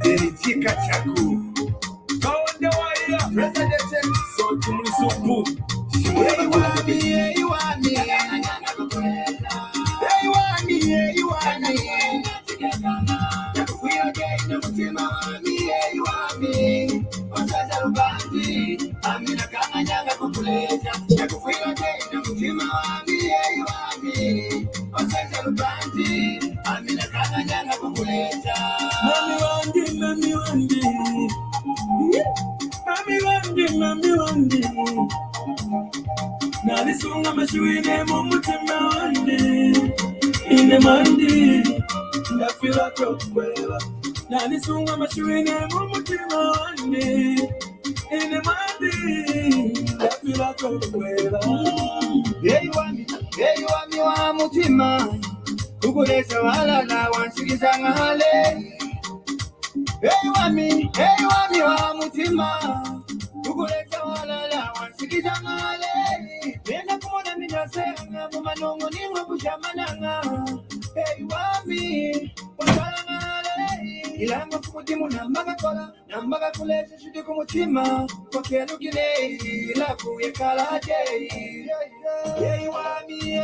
Eritika chaku Kaonde waya President So tumulisupu Hey wami Nakufuya jai mutima wami Hey wami Osaja rubandi Amina kama nyanga kukuleta Nakufuya jai mutima wami Hey wami Osaja rubandi Amina kama nyanga kukuleta Mami wandi Nalisunga mashuine mumutima wandi Ine mandi Ndafila kokwela Nalisunga mashuine mumutima wandi Ine mandi Ndafila kokwela Hey wami wa mutima Kukulesa wala na wanshikisa ngahale Hey wami wa mutima Kukuleta walala wansikiza ngale Nenda kumona minasanga Mumanongo nimwe kushamananga Hey wami Wasala ngale Ilanga kumutimu nambaga kola Nambaga kuleta shudi kumutima Kwa kenu gile Ilaku yekala hajei Hey wami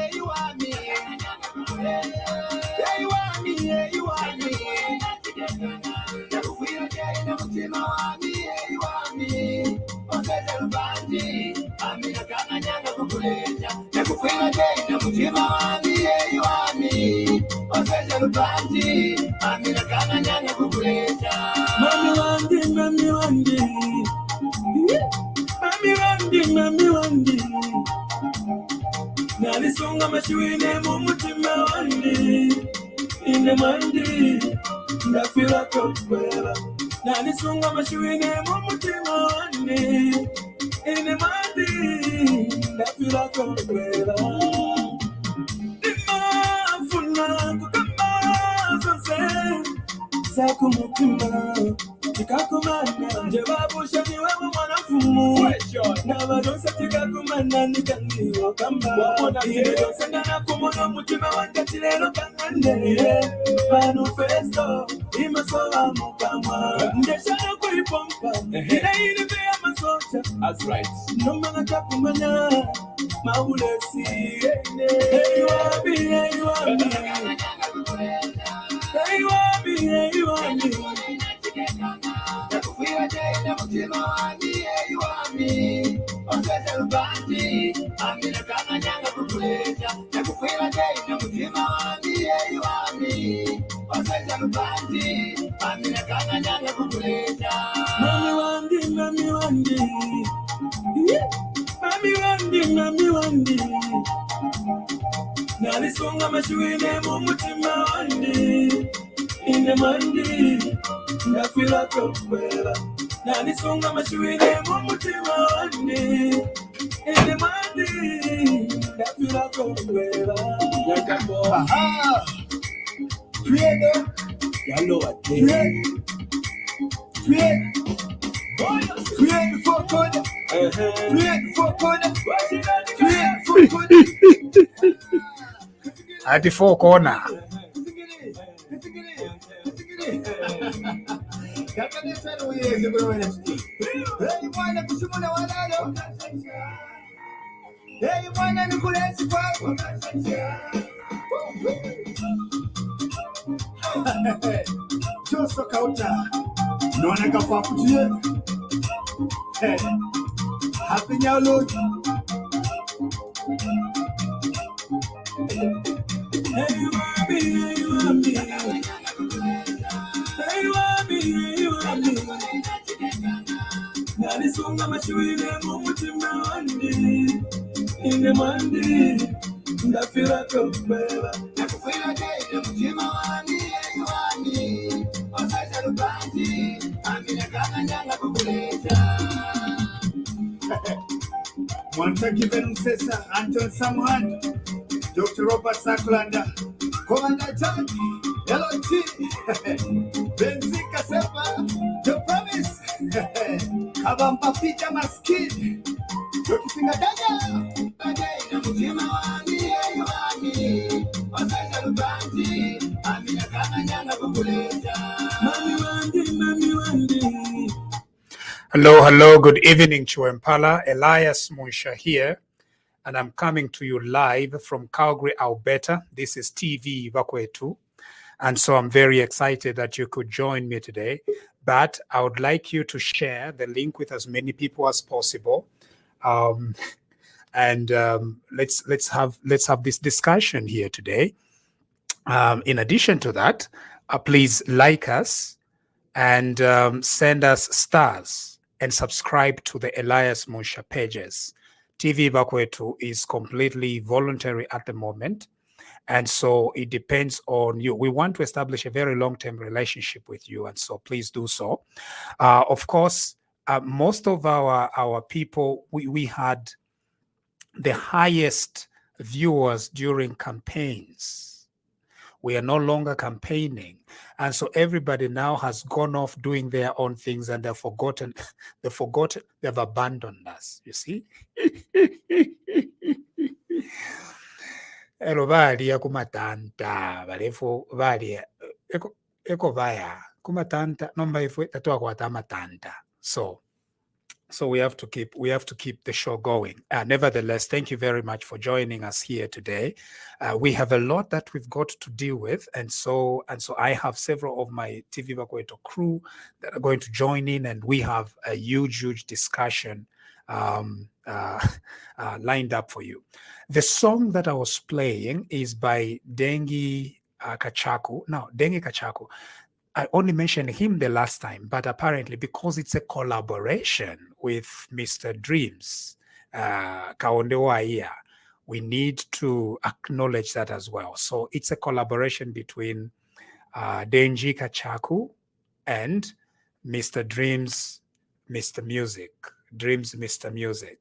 Nakufuya jai na mutima wami Hey wami Osaja rubandi Amina kama nyanga kukuleta Nakufuya jai na mutima wami Hey wami Osaja rubandi Amina kama nyanga kukuleta Mami wandi Nalisunga mashuine mumutima wandi Ine mandi Ndafila kokwela Nalisunga mashuine mumutima wandi Ine mandi Ndafila kokwela Dimafuna kukamba zonse Saku mutima Tikakumana Njebabusha ni wewe mwanafumu Nabadonsa tikakumana Nikangiwa kamba Idonsa ndana kumona mutima Wangatilero kangande Manifesto Imasola mukama Ndeshana kuipompa Ina ilivea masocha That's right Nomanga takumana Maulesi Hey wami Nakufuya jai na mutima wami Hey wami Osaja rubandi Amina kama nyanga kukuleta Nakufuya jai na mutima wami Hey wami Osaja rubandi Amina kama nyanga kukuleta Mami wandi Nalisunga mashuine mumutima wandi Ine mandi Ndafila kokwela Nalisunga mashuine mumutima wandi Ine mandi Ndafila kokwela Yakabo Creator Yalo wate Create for good Create for good Create for good Ati four corner Hey mwana nikulezi kwako Joso kauta Nona kafa kutie Happy nyalo Hey wami Nalisunga mashuine mumutima wandi Ine mandi Ndafila kokwela Nakufuya jai na mutima wandi Hey wami Osaja rubandi Amina kama nyanga kukuleta Mwanta Given Msesa Anton Samuhan Dr. Robert Sakulanda Commander John LOT Benzika Sepa The Promise Kabamba Pija Maskid Yokifinga Daya Bajai na mutima wami Hey wami Osaja rubandi Amina kama nyanga kukuleta Mami wandi Hello, good evening, Chuempala. Elias Munshya here, and I'm coming to you live from Calgary, Alberta. This is TVBAKWETU, and so I'm very excited that you could join me today. But I would like you to share the link with as many people as possible, let's have this discussion here today. In addition to that, please like us and send us stars and subscribe to the Elias Munshya pages. TVBAKWETU is completely voluntary at the moment, and so it depends on you. We want to establish a very long-term relationship with you, and so please do so. Of course, most of our people, we had the highest viewers during campaigns. We are no longer campaigning. And so everybody now has gone off doing their own things, and they've abandoned us, you see? Ero valia kumatanta, valefo valia, eko vaya, kumatanta, nomba ifwe, tatua kwa tamatanta. So we have to keep the show going. Nevertheless, thank you very much for joining us here today. We have a lot that we've got to deal with, and so I have several of my TVBAKWETU crew that are going to join in, and we have a huge discussion lined up for you. The song that I was playing is by Dengi Kachaku. Now, Dengi Kachaku, I only mentioned him the last time, but apparently because it's a collaboration with Mr. Dreams, Kaondewaia, we need to acknowledge that as well. So it's a collaboration between Dengi Kachaku and Mr. Dreams, Mr. Music. Dreams, Mr. Music.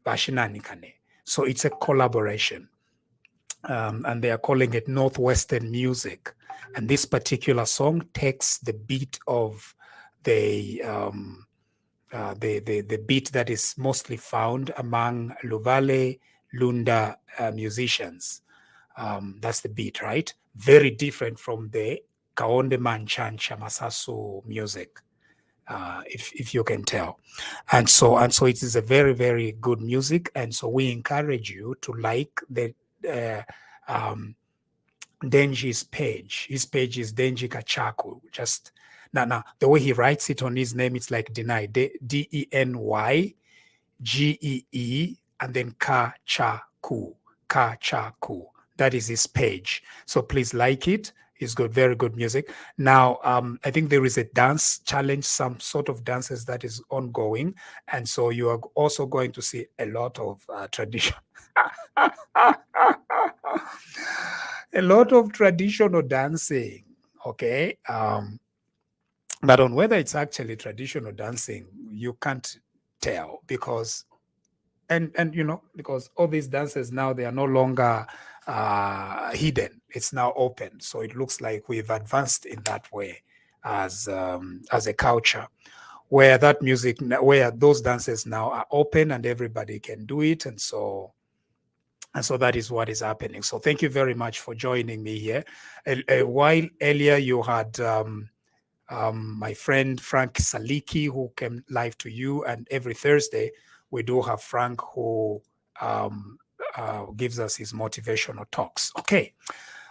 Bashinanikane. So it's a collaboration. And they are calling it Northwestern Music. And this particular song takes the beat of the beat that is mostly found among Luvale Lunda musicians. That's the beat, right? Very different from the Kaonde Manchancha Masasu music, if you can tell. And so it is a very good music. And so we encourage you to like the Denji's page. His page is Denji Kachaku. Just now, the way he writes it on his name, it's like deny, Denygeee, and then Kachaku. That is his page. So please like it. He's got very good music. Now, I think there is a dance challenge, some sort of dances that is ongoing. And so you are also going to see a lot of tradition. A lot of traditional dancing, okay? But on whether it's actually traditional dancing, you can't tell because, and you know, because all these dances now, they are no longer hidden. It's now open. So it looks like we've advanced in that way as a culture, where that music, where those dances now are open and everybody can do it. And so that is what is happening. So thank you very much for joining me here. A while earlier, you had my friend Frank Saliki, who came live to you. And every Thursday, we do have Frank who gives us his motivational talks. Okay,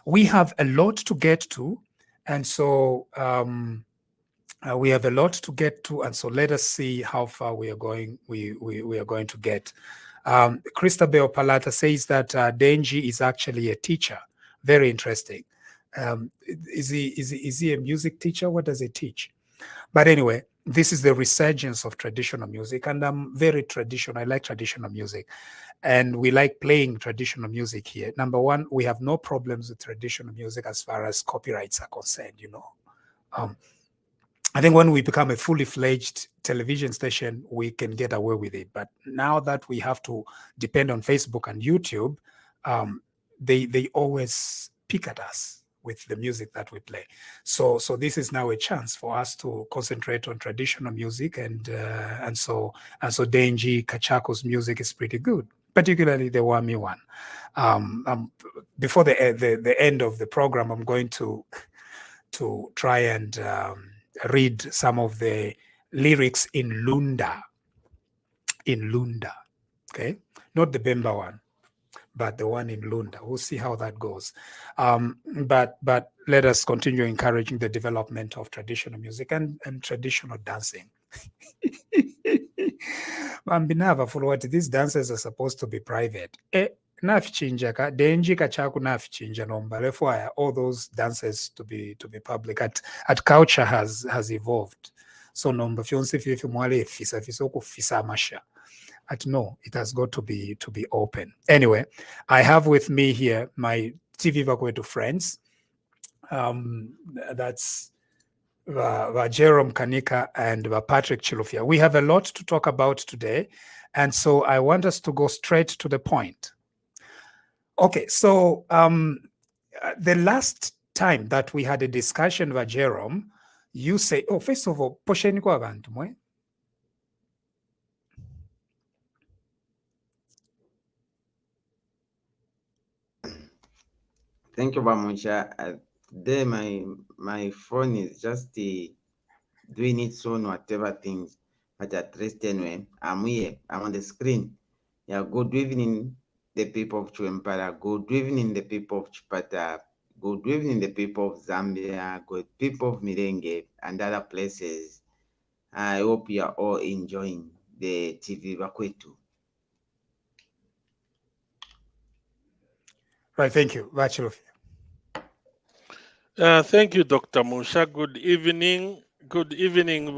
we have a lot to get to. And so we have a lot to get to. And so let us see how far we are going. We are going to get. Christabel Palata says that Denji is actually a teacher. Very interesting. Is he a music teacher? What does he teach? But anyway, this is the resurgence of traditional music, and I'm very traditional. I like traditional music, and we like playing traditional music here. Number one, we have no problems with traditional music as far as copyrights are concerned, you know. I think when we become a fully fledged television station, we can get away with it. But now that we have to depend on Facebook and YouTube, they always pick at us with the music that we play. So this is now a chance for us to concentrate on traditional music, and so Denji Kachaku's music is pretty good, particularly the Wami one. Before the end of the program, I'm going to to try and read some of the lyrics in Lunda. Okay, not the Bemba one, but the one in Lunda. We'll see how that goes. But let us continue encouraging the development of traditional music and traditional dancing. Bambinava for what these dances are supposed to be private. Nafichinja ka denji kachaku nafichinja nomba. Therefore, all those dances to be public. At culture has evolved. So nomba fionse fifi mwale fisa fisoku fisa amasha. No, it has got to be open. Anyway, I have with me here my TVBAKWETU friends. That's Jerome Kanika and Patrick Chilufya. We have a lot to talk about today, and so I want us to go straight to the point. Okay, so the last time that we had a discussion with Jerome, you say, oh, first of all, posheni kwa abantu mwe. Thank you, Munshya. Today my phone is just doing its own whatever things, but at least anyway, I'm here. I'm on the screen. Yeah, good evening, the people of Chuempara. Good evening, the people of Chipata. Good evening, the people of Zambia. Good people of Mirenge and other places. I hope you are all enjoying the TVBAKWETU. Right, thank you. Bachelor. Thank you, Dr. Munshya. Good evening. Good evening,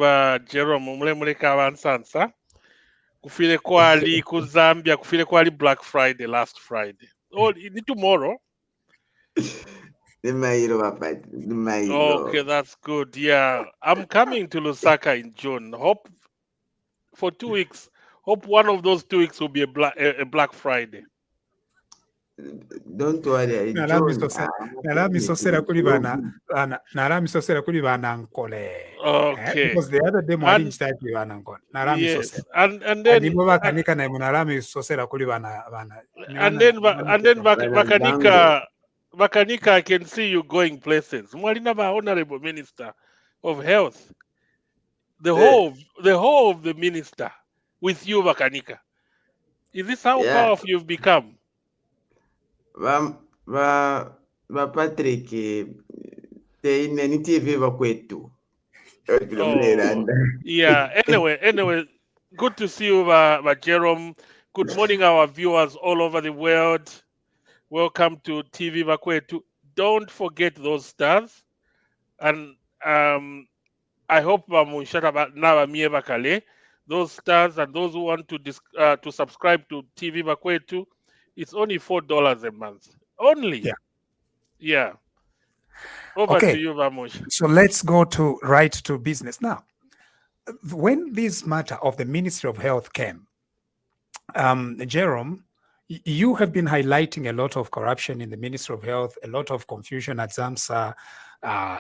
Jerome Mlemuleka Wansansa. Kufile kwali ku Zambia, kufile kwali Black Friday last Friday. Oh, ni tomorrow. Okay, that's good. Yeah, I'm coming to Lusaka in June. Hope for 2 weeks. Hope one of those 2 weeks will be a Black Friday. Don't worry, Nalami sosera kuli bana nkole. Okay. Because the other day mwali nchitaki bana nkole. Nalami yes. sosera. And then bakanika na nalami sosera kuli bana. And then Bakanika, I can see you going places. Mwalina ba Honorable Minister of Health. The whole of the minister with you, Bakanika. Is this how powerful you've become? Patrick, ni TVBAKWETU. Yeah. Anyway, good to see you, Jerome. Good morning, our viewers all over the world. Welcome to TVBAKWETU. Don't forget those stars, and I hope those stars and those who want to subscribe to TVBAKWETU, it's only $4 a month. Only. Yeah. Over to you, Munshya. So let's go right to business. Now, when this matter of the Ministry of Health came, Jerome, you have been highlighting a lot of corruption in the Ministry of Health, a lot of confusion at ZAMSA,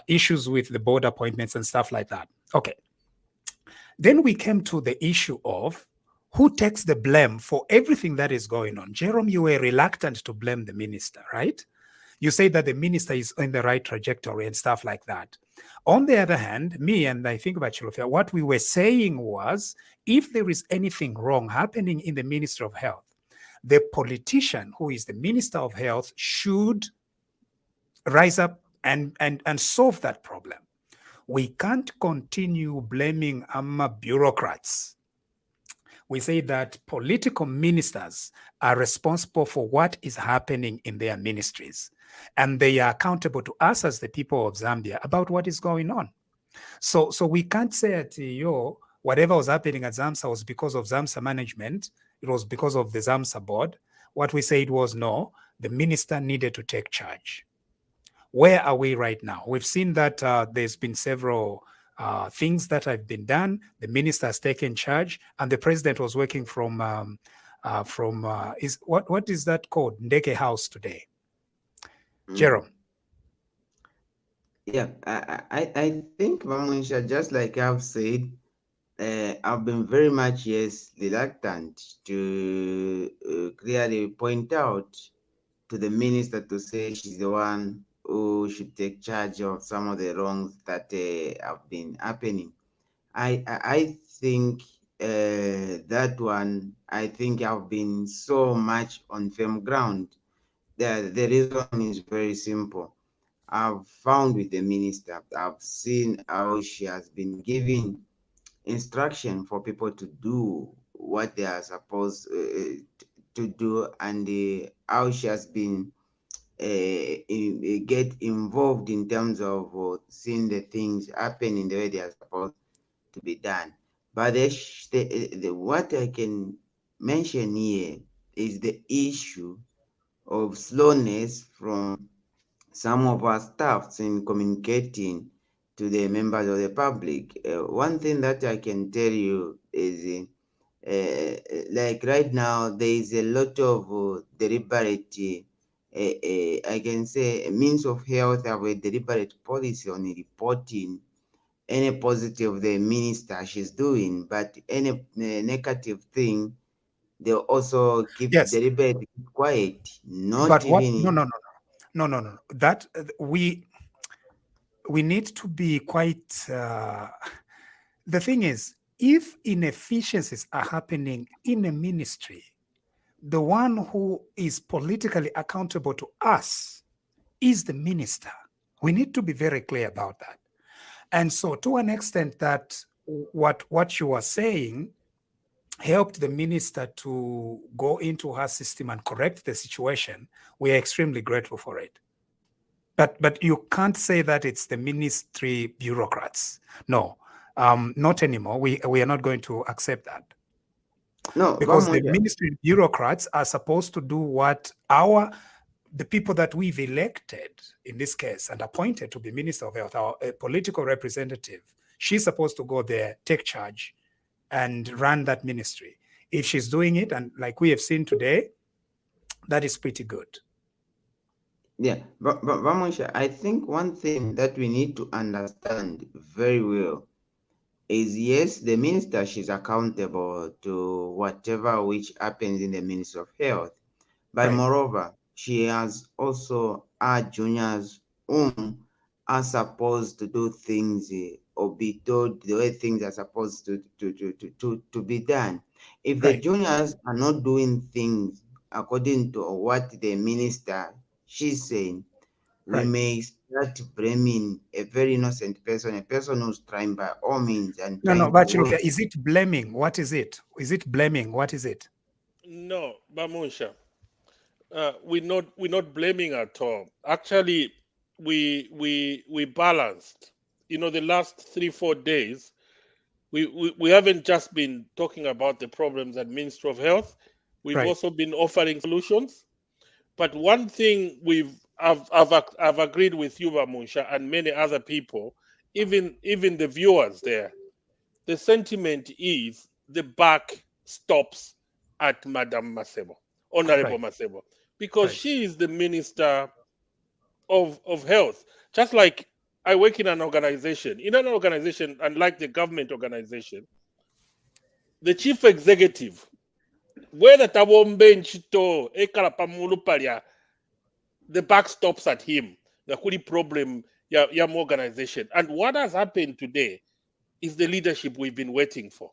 issues with the board appointments and stuff like that. Okay. Then we came to the issue of who takes the blame for everything that is going on. Jerome, you were reluctant to blame the minister, right? You say that the minister is in the right trajectory and stuff like that. On the other hand, me and I think about Chilufya, what we were saying was, if there is anything wrong happening in the Ministry of Health, the politician who is the Minister of Health should rise up and solve that problem. We can't continue blaming bureaucrats. We say that political ministers are responsible for what is happening in their ministries, and they are accountable to us as the people of Zambia about what is going on. So we can't say that whatever was happening at ZAMSA was because of ZAMSA management. It was because of the ZAMSA board. What we said was, no, the minister needed to take charge. Where are we right now? We've seen that there's been several things that have been done. The minister has taken charge, and the president was working from what is that called? Ndeke House today. Jerome. Yeah, I think, Munshya, just like I've said, I've been very much, reluctant to clearly point out to the minister to say she's the one who should take charge of some of the wrongs that have been happening. I think that one, I think I've been so much on firm ground. The reason is very simple. I've found with the minister, I've seen how she has been giving instruction for people to do what they are supposed to do, and how she has been get involved in terms of seeing the things happen in the way they are supposed to be done. But what I can mention here is the issue of slowness from some of our staffs in communicating to the members of the public. One thing that I can tell you is like right now, there is a lot of deliberate, I can say, means of health have a deliberate policy on reporting any positive the minister she's doing, but any negative thing, they'll also keep Yes, deliberately quiet, not but what? even. No. That we need to be quite. The thing is, if inefficiencies are happening in a ministry, the one who is politically accountable to us is the minister. We need to be very clear about that. And so, to an extent, that what you are saying helped the minister to go into her system and correct the situation, we are extremely grateful for it. But you can't say that it's the ministry bureaucrats. No, not anymore. We are not going to accept that. No, Because the ministry bureaucrats are supposed to do what the people that we've elected, in this case, and appointed to be Minister of Health, our political representative, she's supposed to go there, take charge, and run that ministry. If she's doing it, and like we have seen today, that is pretty good. Yeah, but Munshya, I think one thing that we need to understand very well is, yes, the minister, she's accountable to whatever which happens in the Ministry of Health. But Right. moreover, she has also our juniors whom are supposed to do things or be told the way things are supposed to be done. If the Right. juniors are not doing things according to what the minister she's saying, we Right. may start blaming a very innocent person, a person who's trying by all means and No, trying to but work. is it blaming? What is it? Is it blaming? What is it? No, Munshya, we're not blaming at all. Actually, we balanced. You know, the last 3-4 days, we haven't just been talking about the problems at Ministry of Health. We've Right. also been offering solutions. But one thing I've agreed with you, Munshya, and many other people, even the viewers there. The sentiment is the buck stops at Madam Masebo, Honorable Right. Masebo, because Right. she is the Minister of Health. Just like I work in an organization, unlike the government organization, the chief executive, whether tabombe nchito ekala pamulupalya, the buck stops at him. The kuli problem ya organization. And what has happened today is the leadership we've been waiting for.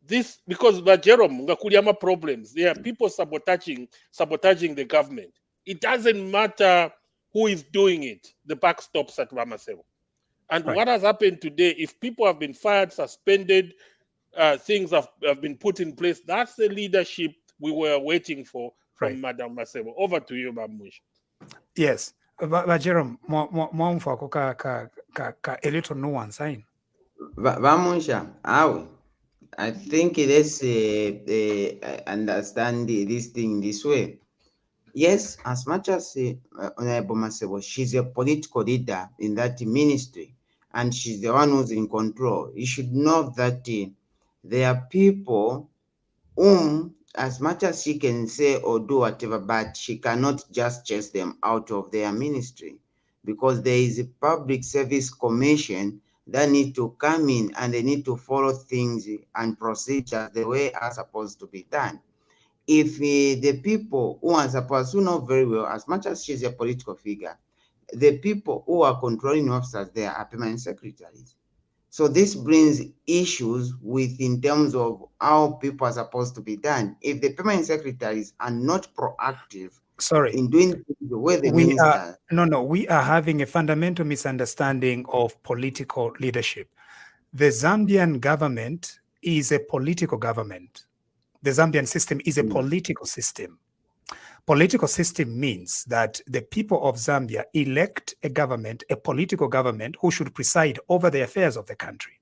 This because Jerome Ngakuriama problems. There are people sabotaging the government. It doesn't matter who is doing it. The buck stops at Ramasebo. And Right. what has happened today? If people have been fired, suspended, things have been put in place. That's the leadership we were waiting for from Right. Madam Masebo. Over to you, Bamush. Yes. But Jerome, more for a little nuance, eh? Munshya, how? I think let's understand this thing this way. Yes, as much as Honorable Masebo, she's a political leader in that ministry, and she's the one who's in control. You should know that there are people whom, as much as she can say or do whatever, but she cannot just chase them out of their ministry, because there is a public service commission that need to come in and they need to follow things and procedures the way are supposed to be done. If the people who are supposed to know very well, as much as she's a political figure, the people who are controlling officers there are permanent secretaries. So this brings issues in terms of how people are supposed to be done. If the permanent secretaries are not proactive in doing things the way the minister... We are having a fundamental misunderstanding of political leadership. The Zambian government is a political government. The Zambian system is a political system. Political system means that the people of Zambia elect a government, a political government, who should preside over the affairs of the country.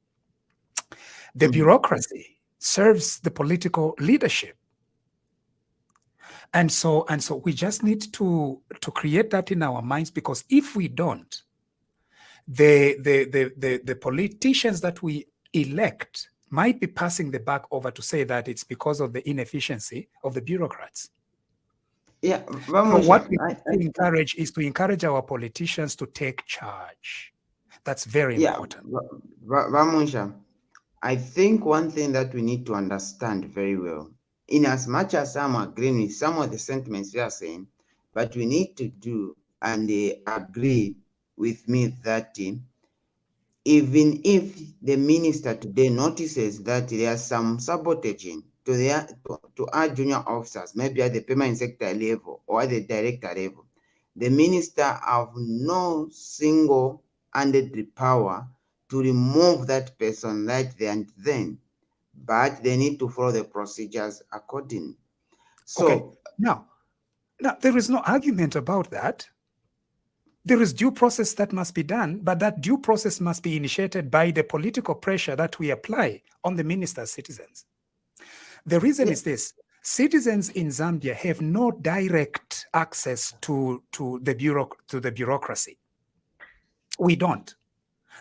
The bureaucracy serves the political leadership. And so we just need to create that in our minds, because if we don't, the politicians that we elect might be passing the buck over to say that it's because of the inefficiency of the bureaucrats. Yeah, so what we encourage is to encourage our politicians to take charge. That's very important. Munshya, I think one thing that we need to understand very well, in as much as I'm agreeing with some of the sentiments you are saying, but we need to do and agree with me that even if the minister today notices that there are some sabotaging to our junior officers, maybe at the permanent secretary level or at the director level, the minister have no single-handed power to remove that person right there and then, but they need to follow the procedures accordingly. So okay. Now there is no argument about that. There is due process that must be done, but that due process must be initiated by the political pressure that we apply on the minister's citizens. The reason is this: citizens in Zambia have no direct access to the bureaucracy. We don't.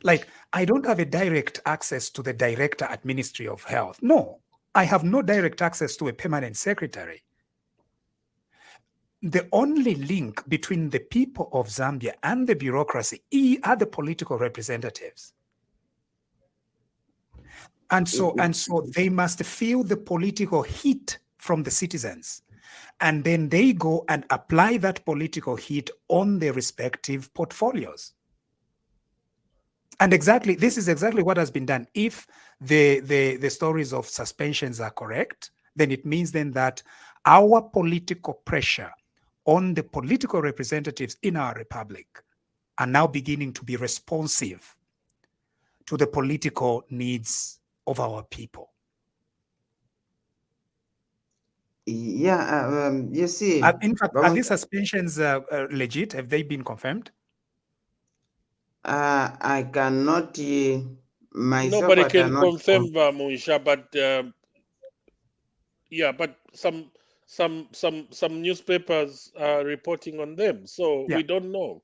Like, I don't have a direct access to the director at Ministry of Health. No, I have no direct access to a permanent secretary. The only link between the people of Zambia and the bureaucracy are the political representatives. And so they must feel the political heat from the citizens. And then they go and apply that political heat on their respective portfolios. And this is exactly what has been done. If the stories of suspensions are correct, then it means then that our political pressure on the political representatives in our republic are now beginning to be responsive to the political needs of our people. Yeah, you see. In fact, are these suspensions legit? Have they been confirmed? I cannot myself. Nobody can confirm, Munshya, but yeah, but some newspapers are reporting on them, so we don't know.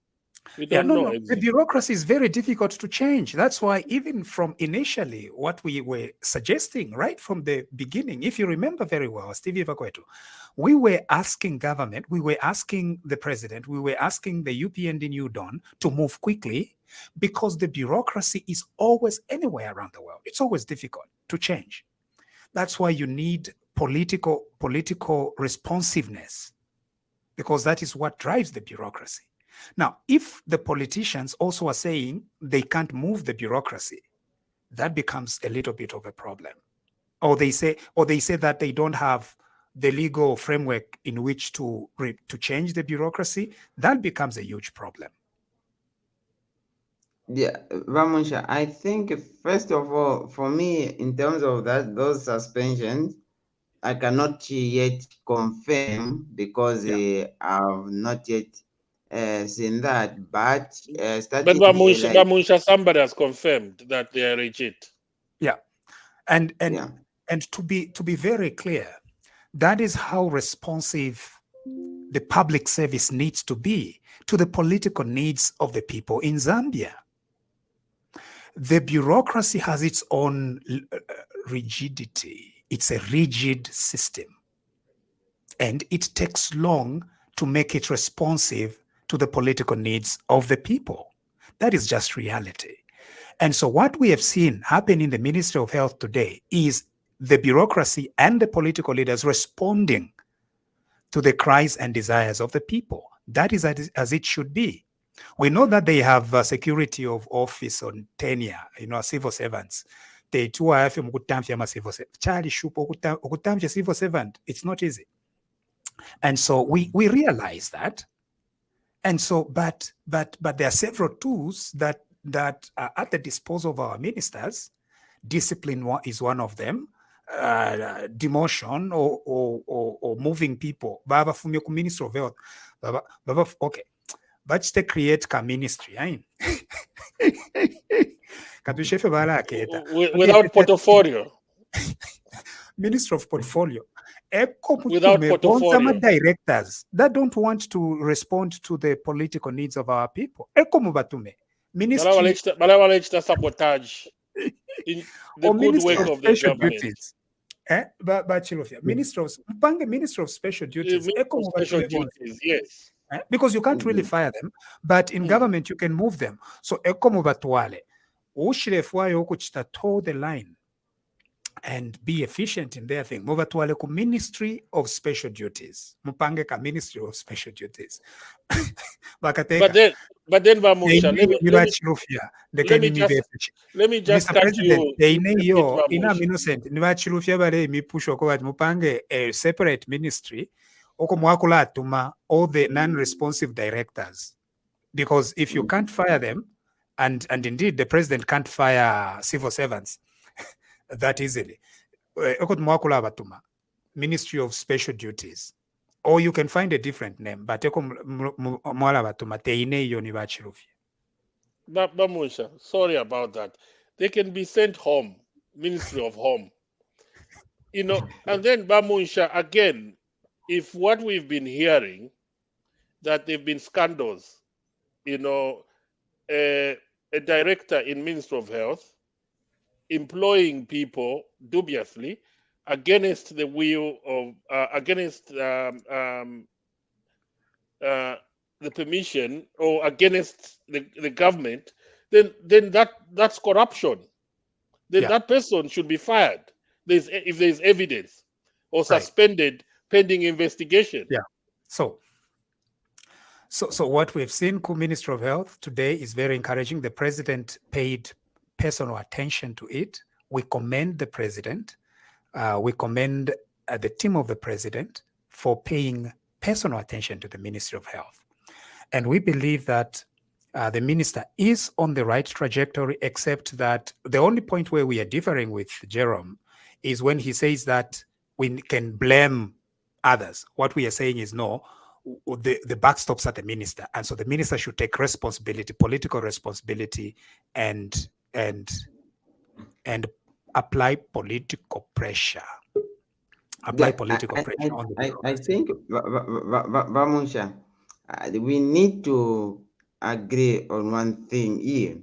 We don't know. The bureaucracy is very difficult to change. That's why even from initially what we were suggesting right from the beginning, if you remember very well, TVBAKWETU, we were asking government, we were asking the president, we were asking the UPND New Dawn to move quickly, because the bureaucracy is always anywhere around the world. It's always difficult to change. That's why you need political responsiveness, because that is what drives the bureaucracy. Now, if the politicians also are saying they can't move the bureaucracy, that becomes a little bit of a problem. Or they say that they don't have the legal framework in which to change the bureaucracy, that becomes a huge problem. Yeah, Munshya, I think first of all, for me, in terms of those suspensions, I cannot yet confirm because I've not yet seen that. But Munshya, somebody has confirmed that they are legit. Yeah, and to be very clear, that is how responsive the public service needs to be to the political needs of the people in Zambia. The bureaucracy has its own rigidity. It's a rigid system. And it takes long to make it responsive to the political needs of the people. That is just reality. And so what we have seen happen in the Ministry of Health today is the bureaucracy and the political leaders responding to the cries and desires of the people. That is as it should be. We know that they have security of office on tenure, civil servants. They too are civil servant. Charlie Shupo civil servant. It's not easy. And so we realize that. And so, but there are several tools that are at the disposal of our ministers. Discipline is one of them. Demotion or moving people. Baba Fumio Minister of Health. Okay. But they create a ministry. Without portfolio. Minister of portfolio. Without portfolio. Directors that don't want to respond to the political needs of our people. Ministry sabotage in the good work of the government. Minister of Special Duties. Special duties, yes. Because you can't really fire them, but in government you can move them. So toe the line and be efficient in their thing. Mubatwale ku Ministry of Special Duties. Mupange ka Ministry of Special Duties. But then Munshya, let me just cut you. Innocent. Mupange a separate ministry. All the non-responsive directors. Because if you can't fire them, and indeed the president can't fire civil servants that easily. Ministry of Special Duties. Or you can find a different name, but Munshya, sorry about that. They can be sent home, Ministry of Home. And then Munshya, again, if what we've been hearing, that there have been scandals, a director in Ministry of Health employing people dubiously against the will of, against the permission or against the government, then that's corruption. Then that person should be fired. If there's evidence or suspended pending investigation. Yeah. So what we've seen, Minister of Health today is very encouraging. The president paid personal attention to it. We commend the president. We commend the team of the president for paying personal attention to the Ministry of Health. And we believe that the minister is on the right trajectory, except that the only point where we are differing with Jerome is when he says that we can blame others. What we are saying is no, the buck stops at the minister. And so the minister should take responsibility, political responsibility, and apply political pressure. Apply political pressure on the I think, Munshya, we need to agree on one thing here.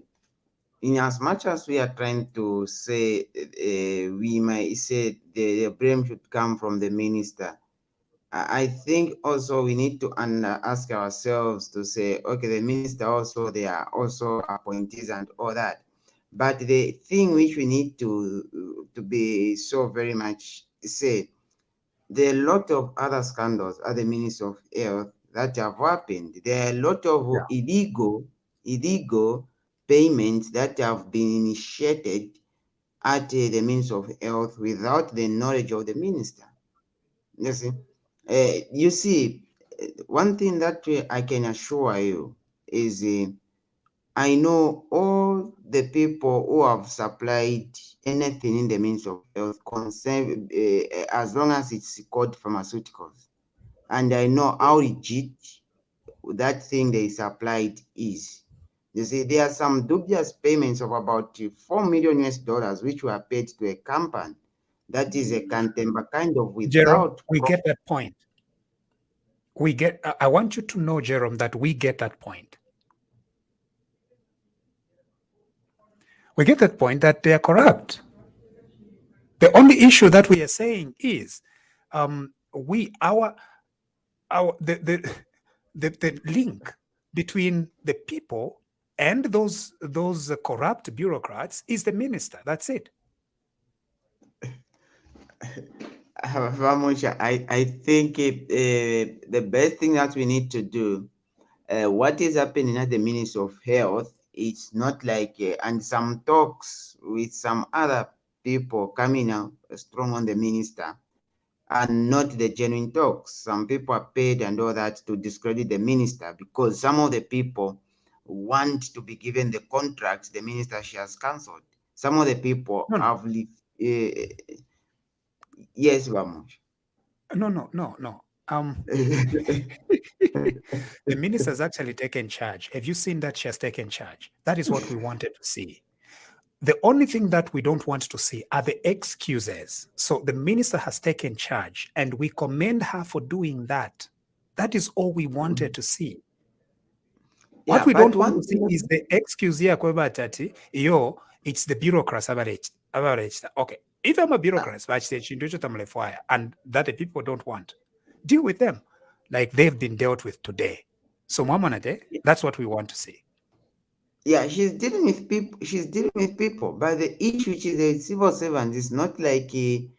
In as much as we are trying to say, we might say the blame should come from the minister, I think also we need to ask ourselves to say, okay, the minister also, they are also appointees and all that. But the thing which we need to be so very much say, there are a lot of other scandals at the Ministry of Health that have happened. There are a lot of illegal payments that have been initiated at the Ministry of Health without the knowledge of the minister. You see, one thing that I can assure you is I know all the people who have supplied anything in the Ministry of Health concern, as long as it's called pharmaceuticals. And I know how legit that thing they supplied is. You see, there are some dubious payments of about $4 million which were paid to a company that is a Kantemba kind of without. Jerome, we get that point. I want you to know, Jerome, that we get that point. We get that point that they are corrupt. The only issue that we are saying is the link between the people and those corrupt bureaucrats is the minister. That's it. I think the best thing that we need to do what is happening at the Ministry of Health, it's not like, and some talks with some other people coming out strong on the minister, and not the genuine talks. Some people are paid and all that to discredit the minister, because some of the people want to be given the contracts the minister she has cancelled. Some of the people No, no. have lived. Yes, Vamos. No. The minister has actually taken charge. Have you seen that she has taken charge? That is what we wanted to see. The only thing that we don't want to see are the excuses. So the minister has taken charge, and we commend her for doing that. That is all we wanted to see. Yeah, What we but don't want one to see thing, is the excuse here, yo, it's the bureaucrats average. Okay, if I'm a bureaucrat, and that the people don't want, deal with them like they've been dealt with today. So, Mamonade, that's what we want to see. yeah, she's dealing with people. She's dealing with people, but the issue which is the civil servant is not like you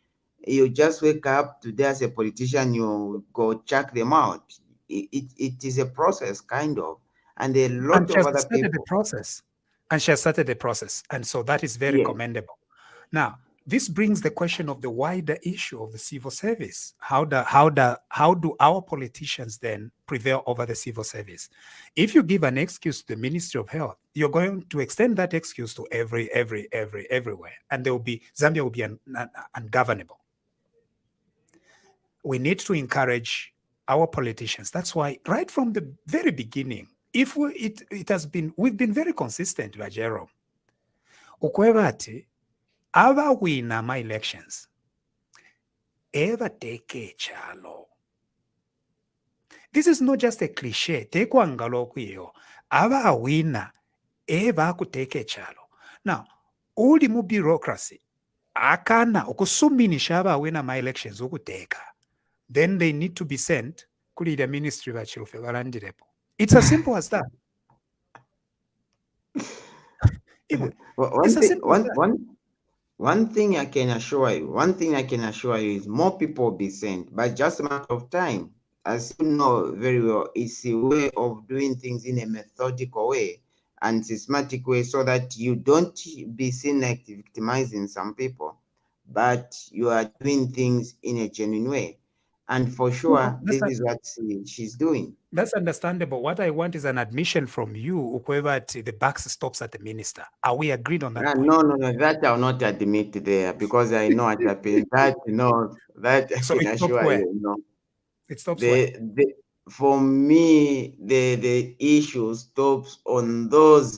just wake up today as a politician, you go check them out. It is a process, kind of, and a lot And she of has other started the people. process. And she has started the process. And so that is very Yes. commendable. Now, this brings the question of the wider issue of the civil service. How do our politicians then prevail over the civil service? If you give an excuse to the Ministry of Health, you're going to extend that excuse to everywhere. And Zambia will be ungovernable. We need to encourage our politicians. That's why right from the very beginning, we've been very consistent with Jerome. Ukwebati, aba wina my elections, ever take a chalo. This is not just a cliche. Take one galokuyo. Aba wina, ever could take a chalo. Now, all the bureaucracy, akana, okusuminisha aba wina my elections, ukuteka. Then they need to be sent to the ministry of Chilufe. It's as simple as that. One thing I can assure you is more people will be sent, but just a matter of time. As you know very well, it's a way of doing things in a methodical way and systematic way, so that you don't be seen like victimizing some people, but you are doing things in a genuine way. And for sure, this is what she's doing. That's understandable. What I want is an admission from you, whoever the buck stops at the minister. Are we agreed on that point? No, that I'll not admit there, because I know what happened. That that So I can assure you. It stops where? For me, the issue stops on those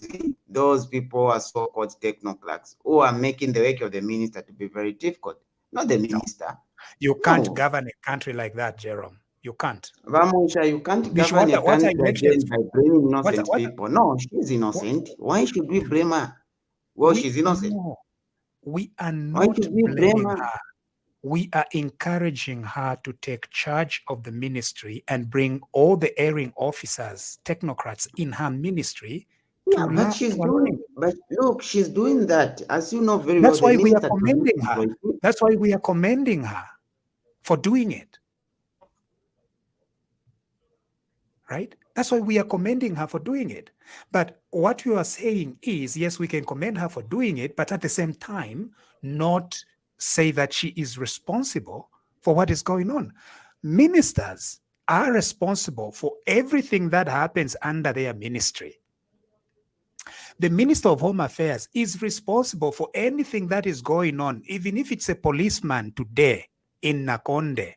people who are so-called technocrats who are making the work of the minister to be very difficult. Not the minister. No. You can't govern a country like that, Jerome. You can't. Vamusha, you can't govern a country again by blaming innocent people. No, she's innocent. Why should we blame her? Well, she's innocent. No, we are not blaming her. We are encouraging her to take charge of the ministry and bring all the erring officers, technocrats in her ministry. Yeah, but she's doing. But look, she's doing that, as you know very well. That's why we are commending her. That's why we are commending her for doing it. Right? That's why we are commending her for doing it. But what you are saying is, yes, we can commend her for doing it, but at the same time, not say that she is responsible for what is going on. Ministers are responsible for everything that happens under their ministry. The Minister of Home Affairs is responsible for anything that is going on, even if it's a policeman today in Nakonde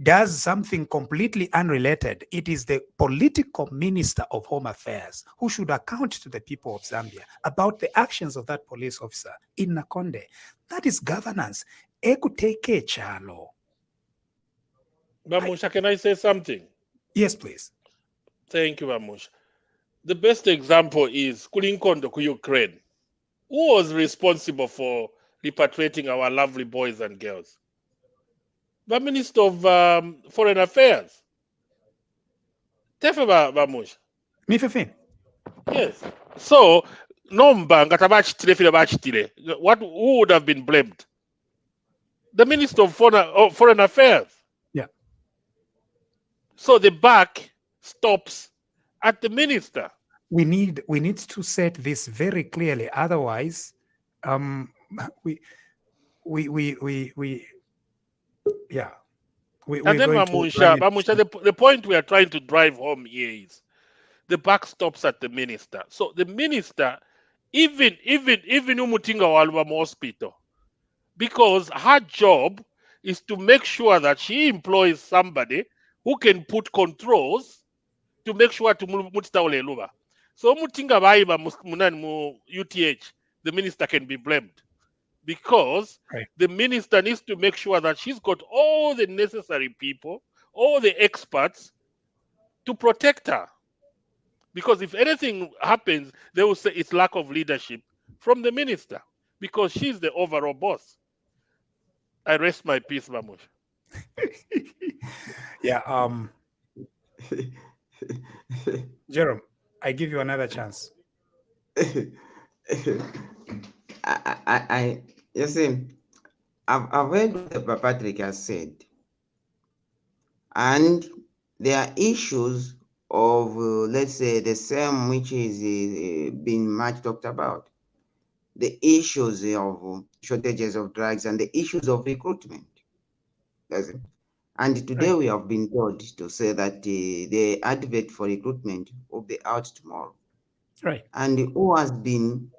does something completely unrelated. It is the political Minister of Home Affairs who should account to the people of Zambia about the actions of that police officer in Nakonde. That is governance. Ekuteke chalo. Vamusha, can I say something? Yes, please. Thank you, Vamusha. The best example is Kulinkondo ku Ukraine. Who was responsible for repatriating our lovely boys and girls? The Minister of Foreign Affairs. Tefe Vamusha. Yes. So, who would have been blamed? The Minister of Foreign Affairs. Yeah. So the buck stops at the minister. We need to set this very clearly. Otherwise, we yeah. And then Munshya, the point we are trying to drive home here is the buck stops at the minister. So the minister, even Umutinga Walwa hospital, because her job is to make sure that she employs somebody who can put controls to make sure to mutitaule luba. So Mutinga Baiba Munani mu UTH, the minister can be blamed. Because the minister needs to make sure that she's got all the necessary people, all the experts to protect her. Because if anything happens, they will say it's lack of leadership from the minister, because she's the overall boss. I rest my peace, Mamush. Yeah. Jerome, I give you another chance. You see, I've heard what Patrick has said, and there are issues of, let's say, the same which is being much talked about, the issues of shortages of drugs and the issues of recruitment. And today we have been told to say that the advert for recruitment will be out tomorrow. Right. And who has been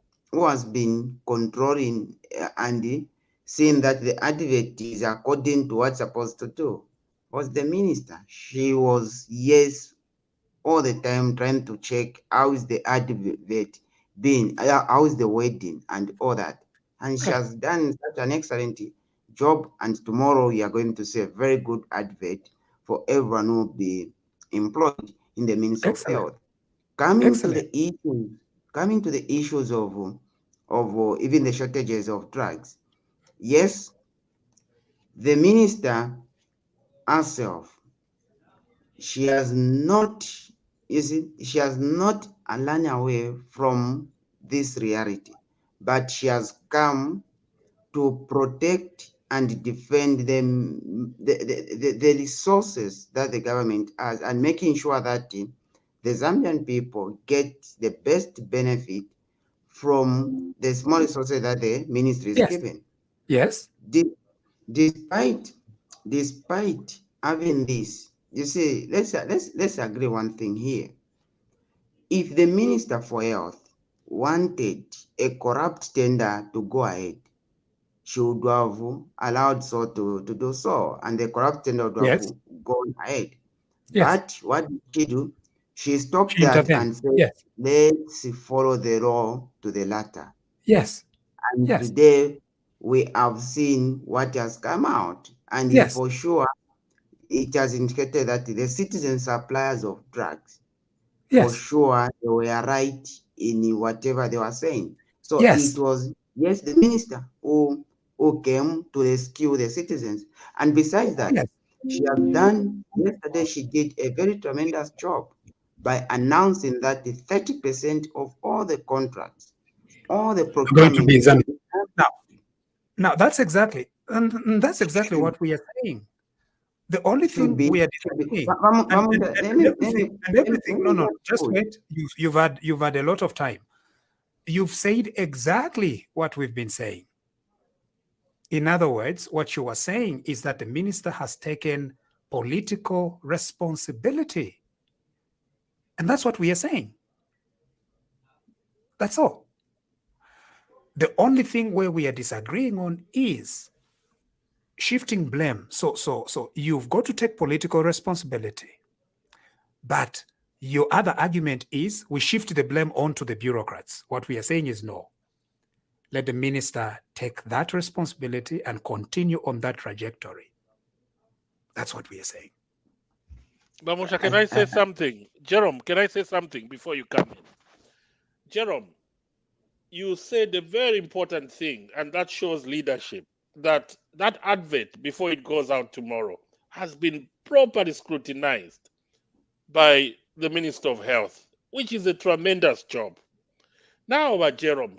controlling and seeing that the advert is according to what's supposed to do was the minister. She was, yes, all the time trying to check how is the advert being, how is the wedding and all that. And she has done such an excellent job. And tomorrow you are going to see a very good advert for everyone who will be employed in the Ministry of Health. Coming to the issues of even the shortages of drugs, yes, the minister herself, she has not run away from this reality, but she has come to protect and defend them, the resources that the government has, and making sure that the Zambian people get the best benefit from the small resources that the ministry is given. Yes. Despite having this, you see, let's agree one thing here. If the Minister for Health wanted a corrupt tender to go ahead, she would have allowed so to do so, and the corrupt tender would have gone ahead. But what did she do? She stopped that and said, let's follow the law to the letter. Yes. And today we have seen what has come out, and for sure it has indicated that the citizen suppliers of drugs, for sure they were right in whatever they were saying. So it was, the minister who came to rescue the citizens. And besides that, she has done, yesterday she did a very tremendous job by announcing that the 30% of all the contracts, all the procurement now that's exactly what we are saying. The only thing we are disagreeing, no, just wait. You've had a lot of time. You've said exactly what we've been saying. In other words, what you are saying is that the minister has taken political responsibility. And that's what we are saying. That's all. The only thing where we are disagreeing on is shifting blame. So you've got to take political responsibility. But your other argument is we shift the blame onto the bureaucrats. What we are saying is no. Let the minister take that responsibility and continue on that trajectory. That's what we are saying. Munshya, can I say something? Jerome, can I say something before you come in? Jerome, you said a very important thing, and that shows leadership, that advert, before it goes out tomorrow, has been properly scrutinized by the Minister of Health, which is a tremendous job. Now, Jerome,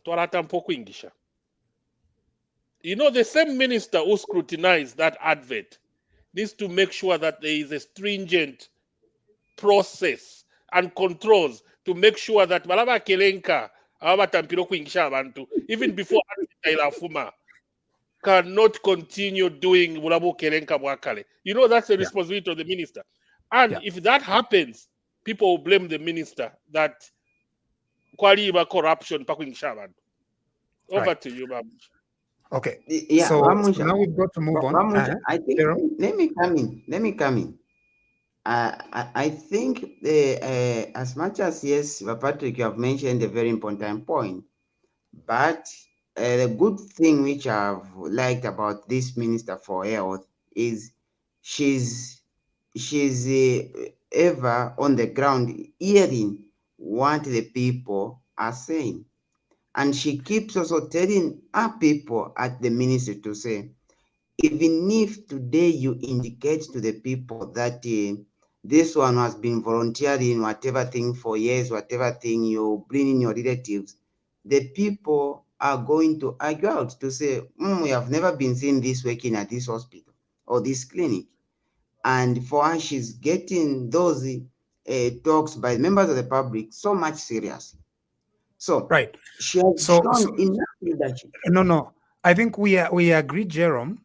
you know, the same minister who scrutinized that advert needs to make sure that there is a stringent process and controls to make sure that balaba kelenka abatampiro kuingisha abantu even before Fuma cannot continue doing bulabo kelenka bwakale. You know, that's the responsibility of the minister. And if that happens, people will blame the minister that kwaliba corruption pakuingisha abantu. Over to you, Babu. Okay. Yeah, So now we've got to move on. I think let me come in. I think as much as yes, Patrick, you have mentioned a very important point, but the good thing which I've liked about this Minister for Health is she's ever on the ground hearing what the people are saying. And she keeps also telling our people at the ministry to say, even if today you indicate to the people that this one has been volunteering whatever thing for years, whatever thing you bring in your relatives, the people are going to argue out to say, we have never been seeing this working at this hospital or this clinic. And for her, she's getting those talks by members of the public so much serious. So she has shown enough leadership. No. I think we agree, Jerome.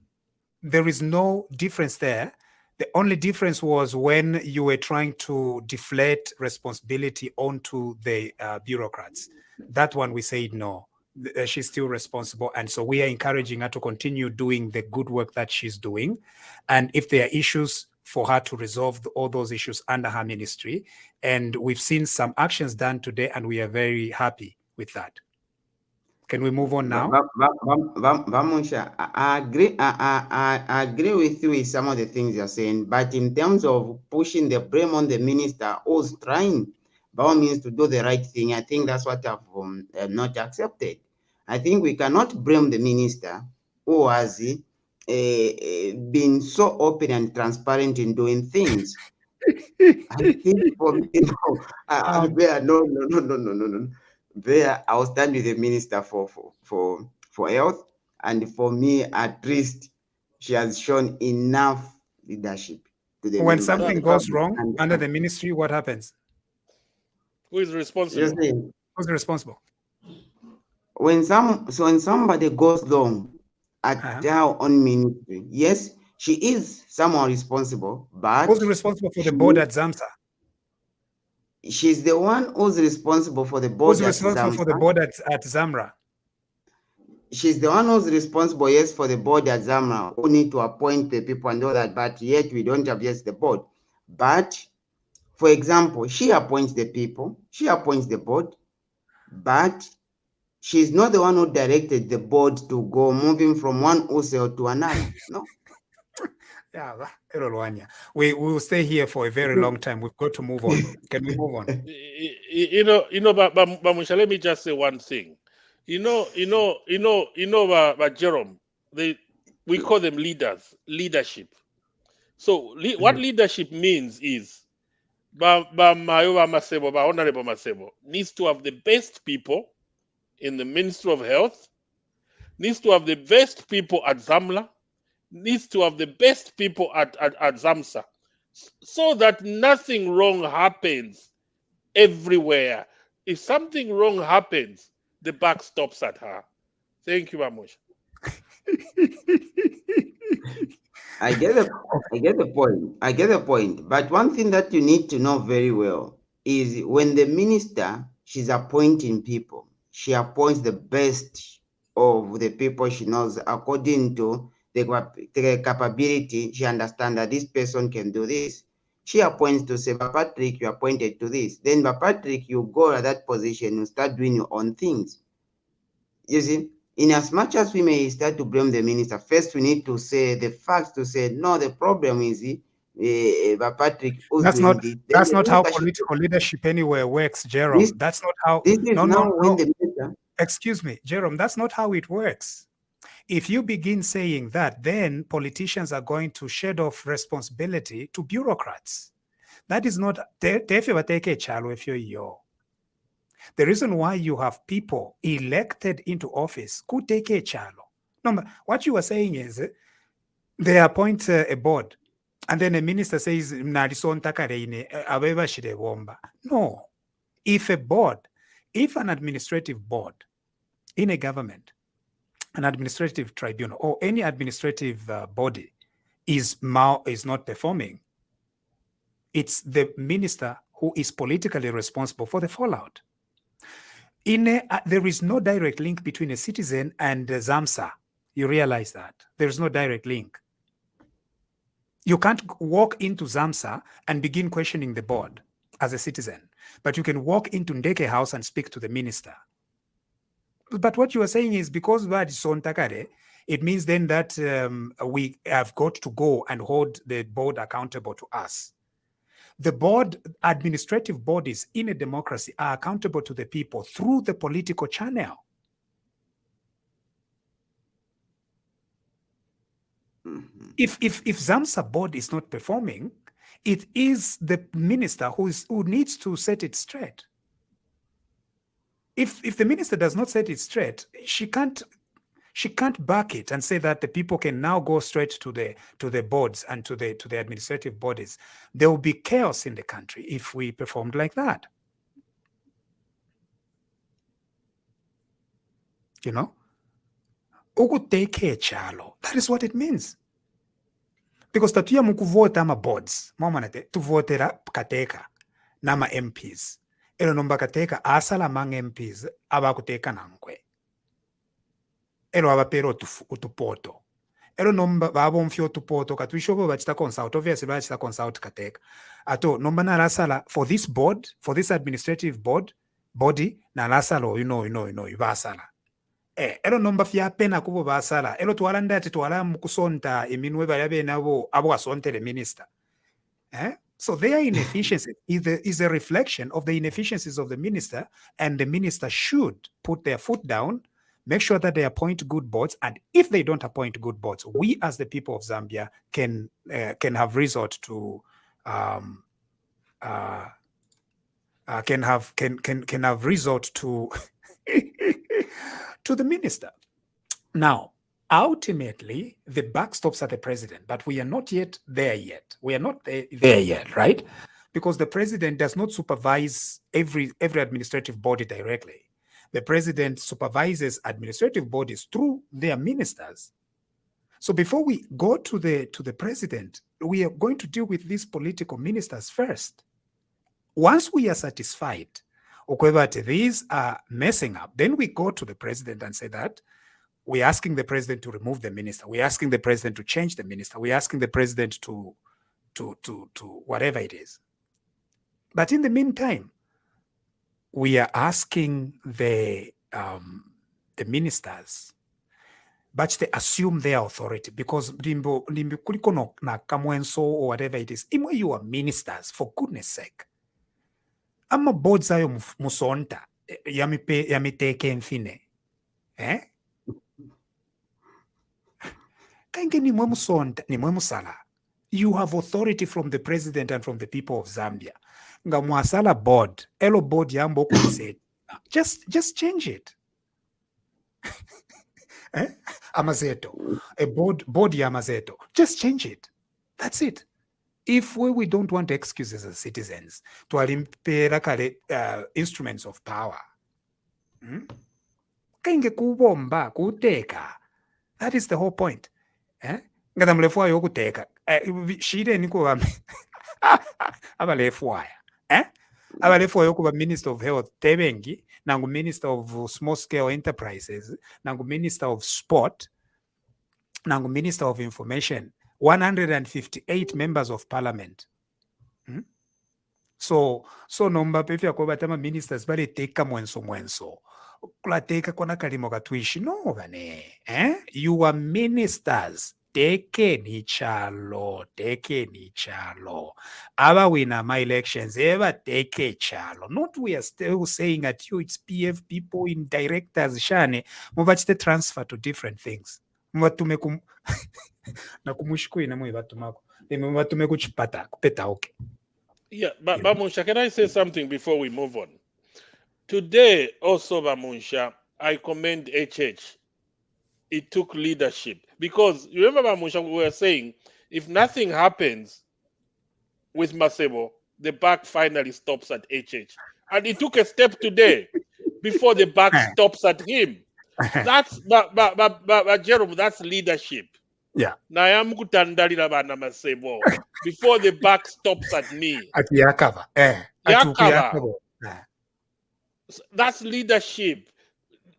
There is no difference there. The only difference was when you were trying to deflate responsibility onto the bureaucrats. That one we said no. She's still responsible, and so we are encouraging her to continue doing the good work that she's doing. And if there are issues, for her to resolve all those issues under her ministry. And we've seen some actions done today, and we are very happy with that. Can we move on now? Munshya, I agree with you with some of the things you're saying, but in terms of pushing the blame on the minister who's trying by all means to do the right thing, I think that's what I've not accepted. I think we cannot blame the minister who has been so open and transparent in doing things. I think for me, no. There, I'll stand with the minister for health, and for me, at least, she has shown enough leadership to the. When something goes wrong under the ministry, what happens? Who is responsible? Who's responsible? When somebody goes wrong at their own ministry, yes, she is someone responsible, but who's responsible for the board at ZAMSA? She's the one who's responsible for the board. Who's responsible for the board at ZAMRA? She's the one who's responsible, yes, for the board at ZAMRA, who need to appoint the people and all that, but yet we don't have, yes, the board. But, for example, she appoints the people, she appoints the board, but she's not the one who directed the board to go moving from one USL to another, no? Yeah, we will stay here for a very long time. We've got to move on. Can we move on? But Munshya, let me just say one thing. But Jerome, we call them leadership. So what leadership means is, Honorable Masebo needs to have the best people in the Ministry of Health, needs to have the best people at ZAMLA, needs to have the best people at ZAMSA, so that nothing wrong happens everywhere. If something wrong happens, the buck stops at her. Thank you, Munshya. I get the point. But one thing that you need to know very well is when the minister, she's appointing people, she appoints the best of the people she knows according to the capability. She understands that this person can do this. She appoints to say, Patrick, you appointed to this. Then, Patrick, you go at that position, you start doing your own things. You see, in as much as we may start to blame the minister, first we need to say the facts to say, no, the problem is Patrick. That's not how political leadership anywhere works, Jerome. That's not how. No. Excuse me, Jerome. That's not how it works. If you begin saying that, then politicians are going to shed off responsibility to bureaucrats. That is not. The reason why you have people elected into office, no, what you are saying is they appoint a board, And then a minister says, no. If an administrative board in a government, an administrative tribunal, or any administrative body is not performing, it's the minister who is politically responsible for the fallout. There is no direct link between a citizen and ZAMSA. You realize that. There's no direct link. You can't walk into ZAMSA and begin questioning the board as a citizen, but you can walk into Ndeke House and speak to the minister. But what you are saying is because it means then that we have got to go and hold the board accountable to us. The board, administrative bodies in a democracy are accountable to the people through the political channel. If ZAMSA board is not performing, it is the minister who needs to set it straight. If the minister does not set it straight, she can't back it and say that the people can now go straight to the boards and to the administrative bodies. There will be chaos in the country if we performed like that. You know? That is what it means. Because tatuya mukuvota ama boards, mamanate, tuvotera kateka nama MPs. Elo nomba kateka asala mang MPs abakuteka nankwe. Elo abapero utupoto. Elo nomba babo mfio tupoto katuishobo bachita consult, obviously bachita consult kateka. Ato nomba na rasala for this board, for this administrative body, na rasalo, ibasala. Elo nomba fia pena kubo basala. Elo tuwala ndati tuwala mukusonta iminwe balabe nabo abo asonte le minister. So their inefficiency is a reflection of the inefficiencies of the minister, and the minister should put their foot down, make sure that they appoint good boards, and if they don't appoint good boards, we as the people of Zambia can have resort to can have resort to to the minister. Now, ultimately, the buck stops at the president, but we are not yet there yet. We are not there yet, right? Because the president does not supervise every administrative body directly. The president supervises administrative bodies through their ministers. So before we go to the president, we are going to deal with these political ministers first. Once we are satisfied, these are messing up, then we go to the president and say that we're asking the president to remove the minister. We're asking the president to change the minister. We're asking the president to whatever it is. But in the meantime, we are asking the ministers, but they assume their authority because or whatever it is, even you are ministers, for goodness sake. Ama boards ayo musonta yamiteke mfine. Kange ni mwe musonta ni mwe musala. You have authority from the president and from the people of Zambia. Nga mwasala board, elo board yambo kumise. Just change it. Amazeto, a board yamazeto. Just change it. That's it. If we don't want excuses as citizens to instruments of power, that is the whole point. Minister of Health Tebengi, nangu Minister of Small Scale Enterprises, nangu Minister of Sport, nangu Minister of Information. 158 members of parliament. So nomba pefya kwa batama ministers bale teka mwenso. Kula teka kona kalimo katwishi. No, bane. You are ministers. Teke ni chalo. Aba wina my elections. Eba teke chalo. Not we are still saying at you, it's PF people in directors, shane. Mubachite transfer to different things. Mbatume na kumushikui na mwe batumako. Mbatume kuchipata, kupeta okay. Yeah, but Munshya, can I say something before we move on? Today, also, Munshya, I commend HH. It took leadership. Because, you remember, Munshya, we were saying, if nothing happens with Masebo, the back finally stops at HH. And he took a step today before the back stops at him. That's but Jerome, that's leadership. Yeah. Before the back stops at me. At Yakava. Yakava. That's leadership.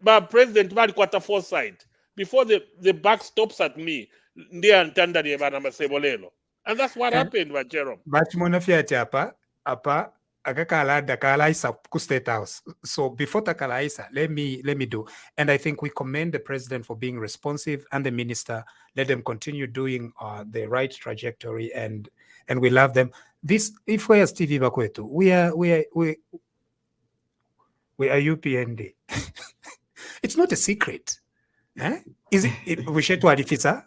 But President Mali Kwata foresight. Before the back stops at me, and that's what happened with Jerome. But Monafiati apa akakala dakalaisa ku State House. So before takalaisa, let me do. And I think we commend the president for being responsive and the minister. Let them continue doing the right trajectory, and we love them. This, if we as TVBAKWETU, we are UPND. It's not a secret. Is it? We should adifisa.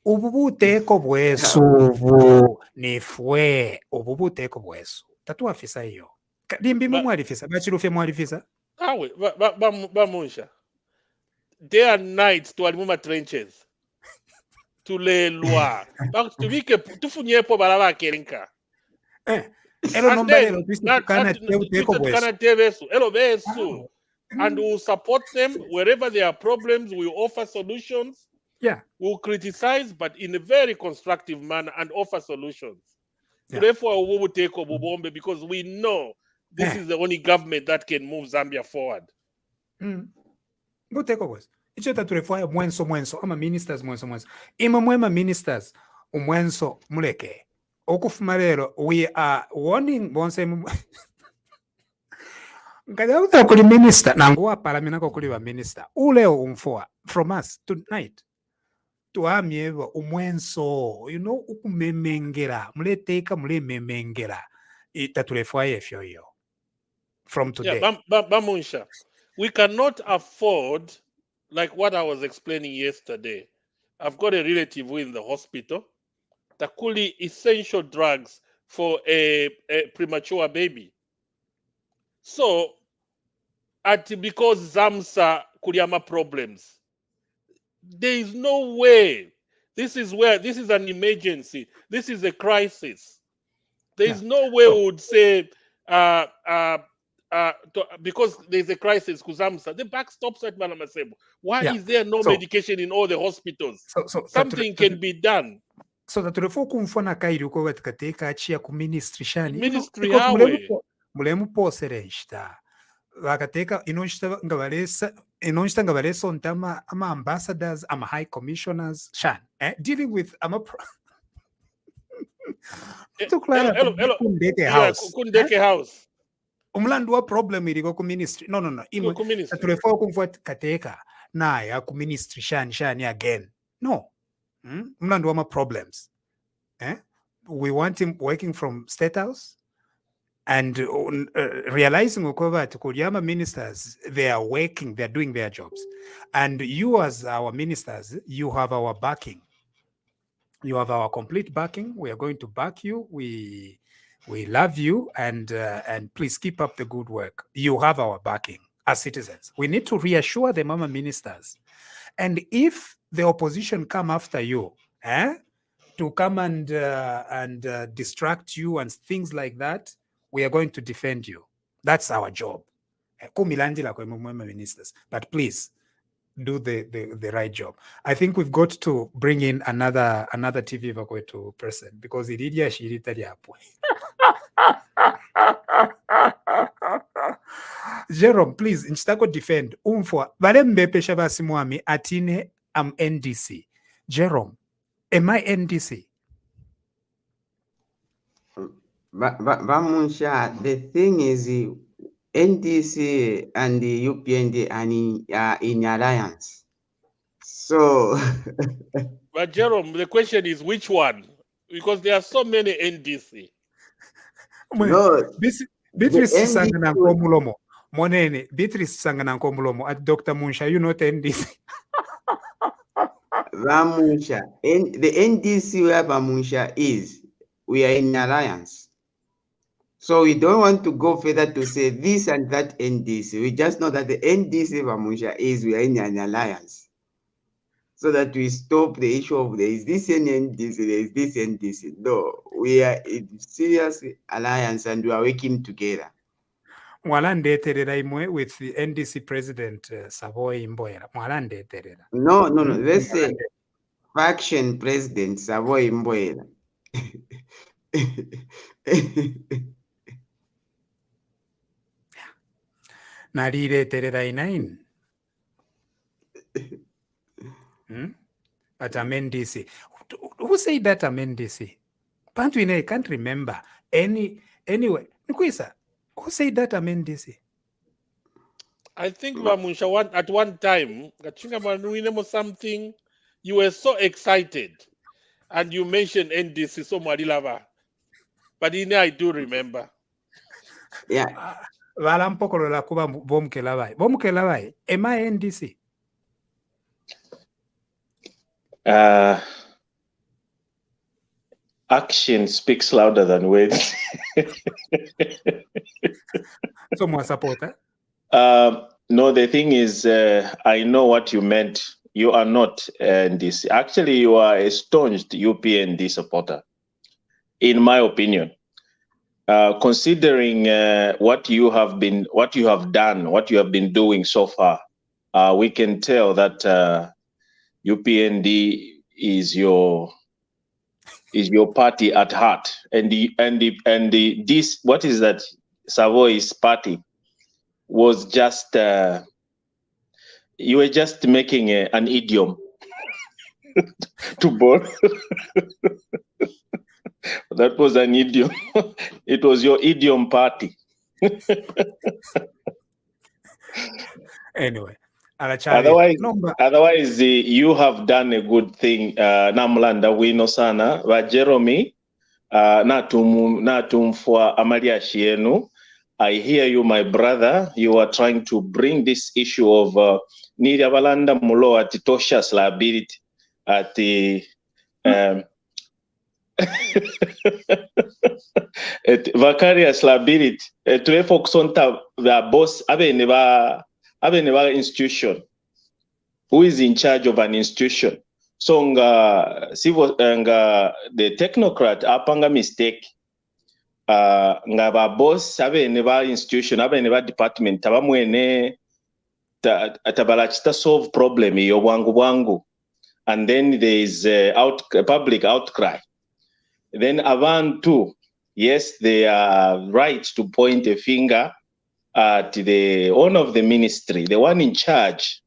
Ububuteko bwesu nifwe ububuteko bwesu tatu afisa hiyo limbi mwalifisa bachirufe mwalifisa awe ba Munshya day and night twali trenches tulelwa bakutubike tufunyepo baraba kerenka elo nombalelo twisukana teuteko bwesu elo besu and we'll support them wherever there are problems. We offer solutions. Yeah, we'll criticize, but in a very constructive manner, and offer solutions. Yeah. Therefore, we will take Obubombe because we know this is the only government that can move Zambia forward. Go take over. It's just that refer mwenso. I'm a ministers mwenso. Imamwema ministers umwenso muleke. Okufumarero, we are warning bonse. Ngada kuli minister nanguwa paramina ko kuli wa minister. Uleo umfoa from us tonight. Tuamiewa umwenso, ukumemengera, muleteka memengera. Itaturefuaye fyoyo. From today. Yeah, Munshya, we cannot afford, like what I was explaining yesterday. I've got a relative who is in the hospital. Takuli essential drugs for a premature baby. So, because Zamsa Kuriama problems, there is no way. This is an emergency. This is a crisis. There is no way we would say because there's a crisis, Kuzamsa, the back stops at Manamasebo. Why is there no medication in all the hospitals? Something can be done. So that the folk umfona kairu ko wetkateka achia ku ministry shani. Ministry awe. Mulemu posereshta. Wakateka inonshita ngabalesa ontama ama ambassadors ama high commissioners shan dealing with Kundeke house umlandu wa problem iliko ku ministry no imwe tulefo kumfuata kateka na ya ku ministry shani again no umlandu wa problems we want him working from State House. And realizing that Kuryama ministers, they are working, they're doing their jobs. And you as our ministers, you have our backing. You have our complete backing. We are going to back you. We love you, and please keep up the good work. You have our backing as citizens. We need to reassure the Mama ministers. And if the opposition come after you, to come and distract you and things like that, we are going to defend you. That's our job. Ministers. But please do the right job. I think we've got to bring in another TVBAKWETU person because it is she Jerome, please, inchitako defend. Umfwa, vale mbepesha basimwami atine am NDC. Jerome, am I NDC? Munshya, the thing is, NDC and the UPND are in alliance. So, but Jerome, the question is which one? Because there are so many NDC. No, Beatrice Sangana Komulomo. Monene, Beatrice Sangana Komulomo at Dr. Munshya, you not NDC. Munshya, the NDC where Munshya is, we are in alliance. So we don't want to go further to say this and that NDC. We just know that the NDC Munshya is, we are in an alliance. so that we stop the issue of there is this NDC, there is this NDC. No, we are in serious alliance and we are working together. Mwalandeterera imwe with the NDC president Savoy Mboera. Mwalandeterera. No. Let's say faction president Savoy Mboera. Nalireterera inain. But I'm NDC. Who said that I'm NDC? Pantu I can't remember anyway. Nkwisa, who said that I'm NDC? I think Munshya, at one time, something, you were so excited and you mentioned NDC, so Marilava. But I do remember. Yeah. Valampokolola kuba bomkelabai. Bomkelabai, am I NDC? Action speaks louder than words. So more supporter? No, the thing is, I know what you meant. You are not NDC. Actually, you are a staunch UPND supporter, in my opinion. Considering what you have been doing so far, we can tell that UPND is your party at heart, and this, what is that, Savoy's party was just you were just making an idiom to borrow. That was an idiom. It was your idiom party. Anyway, otherwise, you have done a good thing. Namlanda wino sana wa Jeremy natumfwa amalia shienu. I hear you, my brother. You are trying to bring this issue of Niravalanda Mulo at Tosha's liability at the vicarious liability to focus on the boss abeneva institution, who is in charge of an institution. So the technocrat apanga mistake nga ba boss abeneva institution abeneva department tabamwene atabalachita solve problem yo bwangu, and then there is public outcry. Then abantu, yes, they are right to point a finger at the owner of the ministry, the one in charge.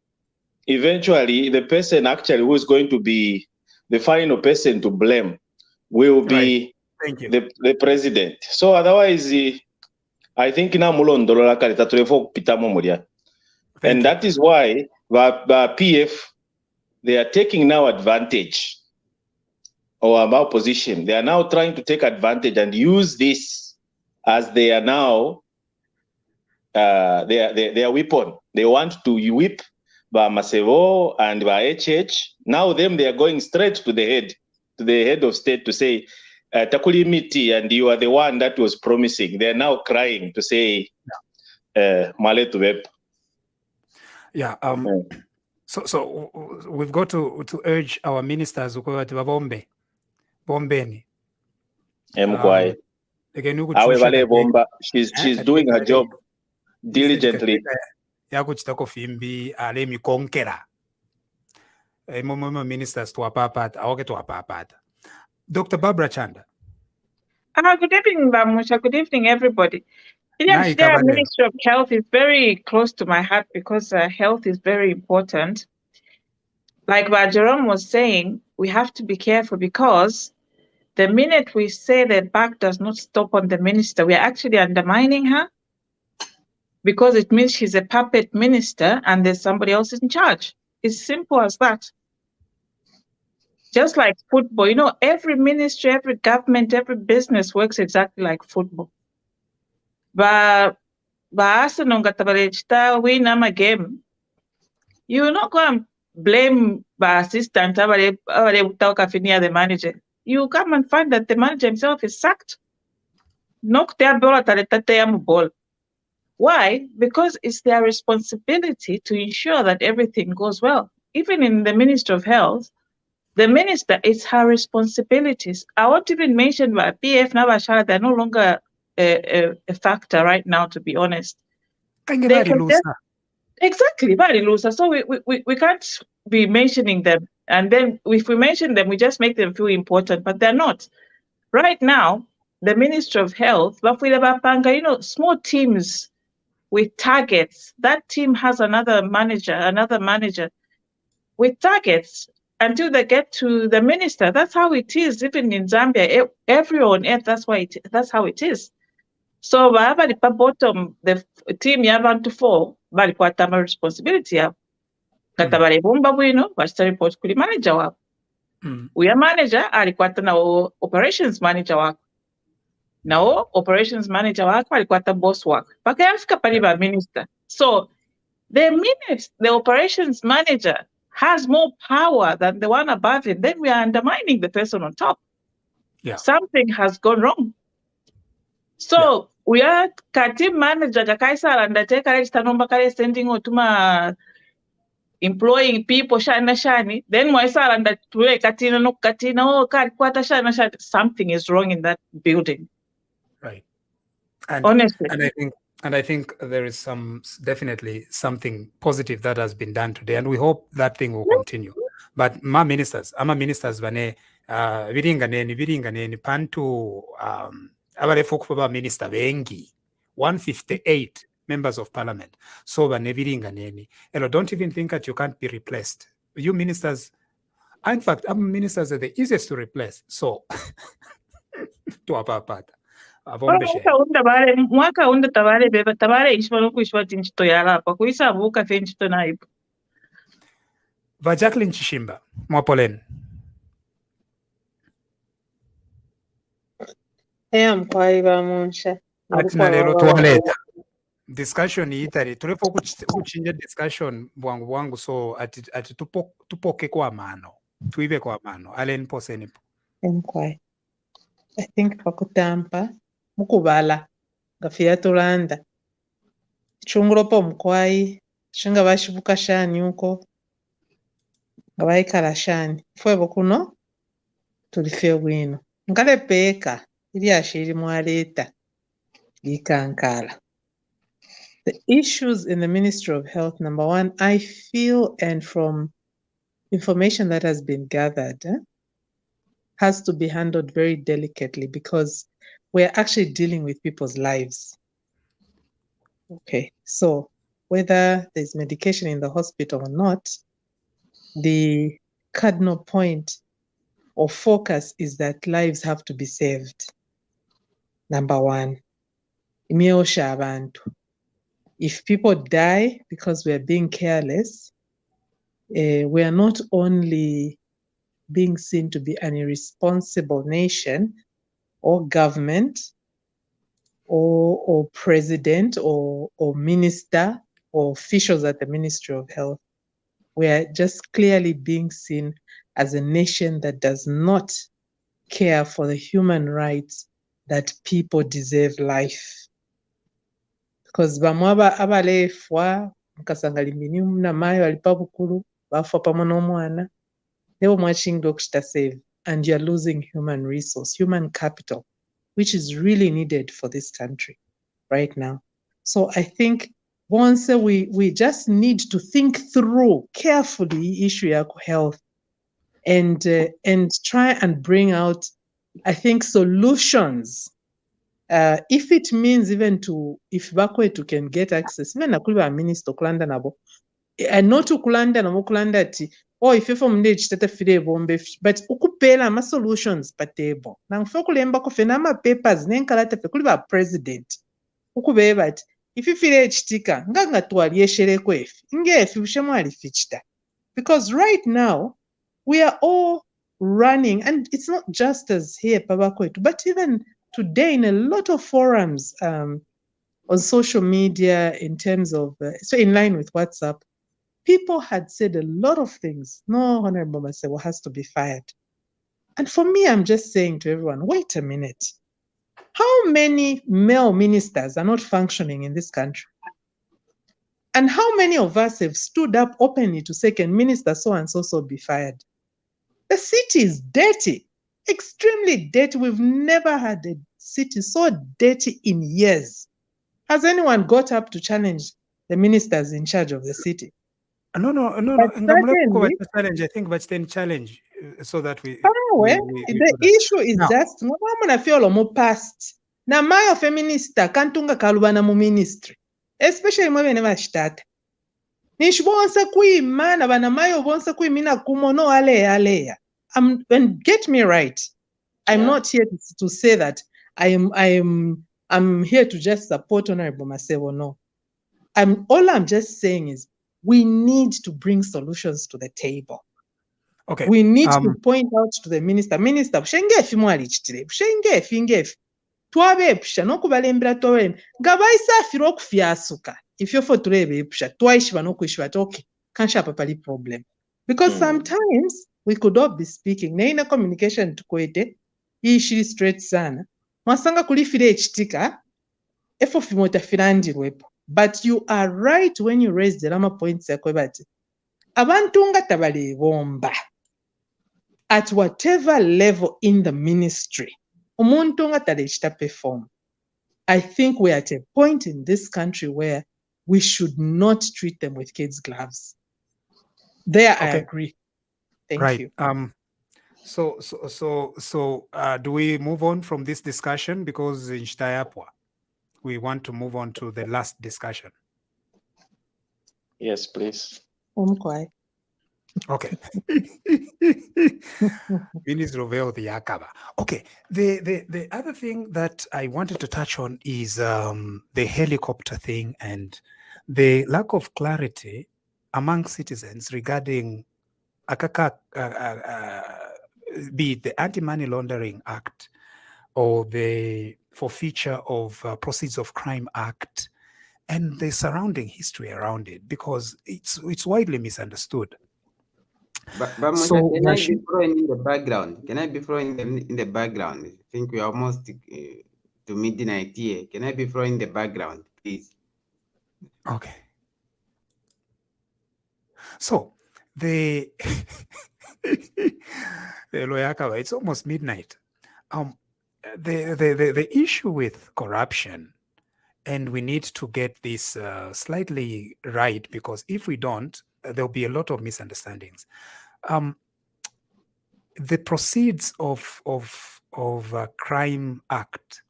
Eventually, the person actually who is going to be the final person to blame will be the president. So otherwise, I think and that is why PF, they are taking now advantage or our position. They are now trying to take advantage and use this as they are now their weapon. They want to whip by Masevo and by HH. Now they are going straight to the head of state to say, Takuli Miti, and you are the one that was promising. They are now crying to say, Male to web. Yeah. So we've got to urge our ministers who go to Bombeni. She's doing her job diligently. Yakuchitako fimbi alemi konkera. Ministers to apapata, awoke to apapata. Dr. Barbara Chanda. Good evening, Munshya. Good evening, everybody. The Ministry of Health is very close to my heart because health is very important. Like what Jerome was saying, we have to be careful because the minute we say that back does not stop on the minister, we are actually undermining her because it means she's a puppet minister and there's somebody else in charge. It's simple as that. Just like football, every ministry, every government, every business works exactly like football. But Arsenal win a game, you will not go and blame the assistant the manager. You come and find that the manager himself is sacked. Ball. Why? Because it's their responsibility to ensure that everything goes well. even in the Ministry of Health, the minister, it's her responsibilities. I won't even mention that PF Nabashara, they're no longer a factor right now, to be honest. They can just, exactly, very loose. So we can't be mentioning them. And then if we mention them, we just make them feel important, but they're not. Right now, the Ministry of Health, you know, small teams with targets. That team has another manager with targets until they get to the minister. That's how it is. Even in Zambia, everywhere on earth, that's how it is. So wherever the bottom, the team yabantu four, bali kwatama responsibility yabo. Kata bali bomba bwino, basta report kuli manager wako. Uya manager alikwata na operations manager wako. Now operations manager wako alikwata boss wako. Paka yafika pali ba minister. So the minute the operations manager has more power than the one above him, then we are undermining the person on top. Yeah. Something has gone wrong. So we are team manager kakaisa undertake register number kale sending otuma employing people shani, then waisa under tuwe katina no katina oh kwata shani. Something is wrong in that building. Right. And honestly. And I think there is definitely something positive that has been done today, and we hope that thing will continue. But ama ministers bane viringaneni pantu abalefu okuba minister bengi 158 members of parliament, so bane viringaneni. Don't even think that you can't be replaced. You ministers, in fact, ministers are the easiest to replace. So to apapata. Mwaka unda tabare beba tabare ishwaro kuishwa tinchito yala pa kuisa avuka tinchito naibu. Va Jacqueline Chishimba, Mwapolen. Mkwaiba Munshya. Atina lero tuwaleta. Discussion itari. Tulepo kuchinja discussion bwangu so ati tupoke kwa mano. Tuive kwa mano. Alen posenipo. Mkwai. I think pakutampa. Mukubala. Gafia tulanda. Chunguropo mkwai. Shinga bashibuka shani uko. Gabaikala shani. Fwebo kuno. Tulifia wino. Nkale peka. Ili ashiri mwaleta. Gikankala. The issues in the Ministry of Health, number one, I feel, and from information that has been gathered, has to be handled very delicately because we're actually dealing with people's lives. Okay, so whether there's medication in the hospital or not, the cardinal point or focus is that lives have to be saved. Number one, imiosha abantu. If people die because we are being careless, we are not only being seen to be an irresponsible nation or government or president or minister or officials at the Ministry of Health. We are just clearly being seen as a nation that does not care for the human rights that people deserve life. Because bamwaba abalefwa mukasanga limini na mayo alipa bukulu bafa pamwe n'omwana they were watching to save, and you're losing human resource, human capital, which is really needed for this country right now. So I think once we just need to think through carefully issue of health and try and bring out, I think, solutions. If it means even if Bakwetu can get access, even a minister kulanda nabo, and not to kulanda nabo kulanda ti, if you from the chitata fide bombe, but ukupela ma solutions patebo. Nang fokulemba ko fenama papers nenkalata fe kuliba president. Ukube but if you feel chitika, nganga tuwalie shere kwefi, nge fushemwali fichita. Because right now we are all running, and it's not just as here Bakwetu, but even today in a lot of forums on social media in terms of, so in line with WhatsApp, people had said a lot of things. No, Honorable Masewa has to be fired. And for me, I'm just saying to everyone, wait a minute. How many male ministers are not functioning in this country? And how many of us have stood up openly to say, can Minister so-and-so be fired? The city is dirty, extremely dirty. We've never had a city so dirty in years. Has anyone got up to challenge the ministers in charge of the city? No. Certainly, Challenge. I think that's then challenge so that we. The issue is now, just no feel more past. Na mayo feminista kantunga kalubana mu ministry, especially mwe never start. Nishbonsa kuima na bana mayo bonsa kuimina kumono aleya. And get me right. I'm not here to say that I'm here to just support Honorable Masewo. No. All I'm just saying is we need to bring solutions to the table. Okay. We need to point out to the minister, Shengefi mwalichitire, Shengefi, twabepusha nokubalembera twabem, gabaisa afiro okufyasuka. If you're for turebepusha, twaishwa nokuishwa, okay, kansha papali problem. Because sometimes we could all be speaking. Neina communication tukwete, ishi straight sana. Mwasanga kulifire echitika, efo fimota firandi wepo. But you are right when you raise the Rama points yakwebati. Abantunga tabale bomba. At whatever level in the ministry, umuntu ngatalechita perform. I think we're at a point in this country where we should not treat them with kids' gloves. There, I agree. Thank you. So, do we move on from this discussion because in Shtayapwa, we want to move on to the last discussion? Yes, please. I'm quiet. Okay. Minister of Health Yakaba. Okay. The other thing that I wanted to touch on is the helicopter thing and the lack of clarity among citizens regarding be it the Anti-Money Laundering Act or the Forfeiture of Proceeds of Crime Act and the surrounding history around it, because it's widely misunderstood. But so, can I be thrown in the background? Can I be thrown in the background? I think we're almost to midnight here. Can I be thrown in the background, please? Okay. So the Loyakawa, it's almost midnight. The issue with corruption, and we need to get this slightly right, because if we don't, there'll be a lot of misunderstandings. The proceeds of Crime Act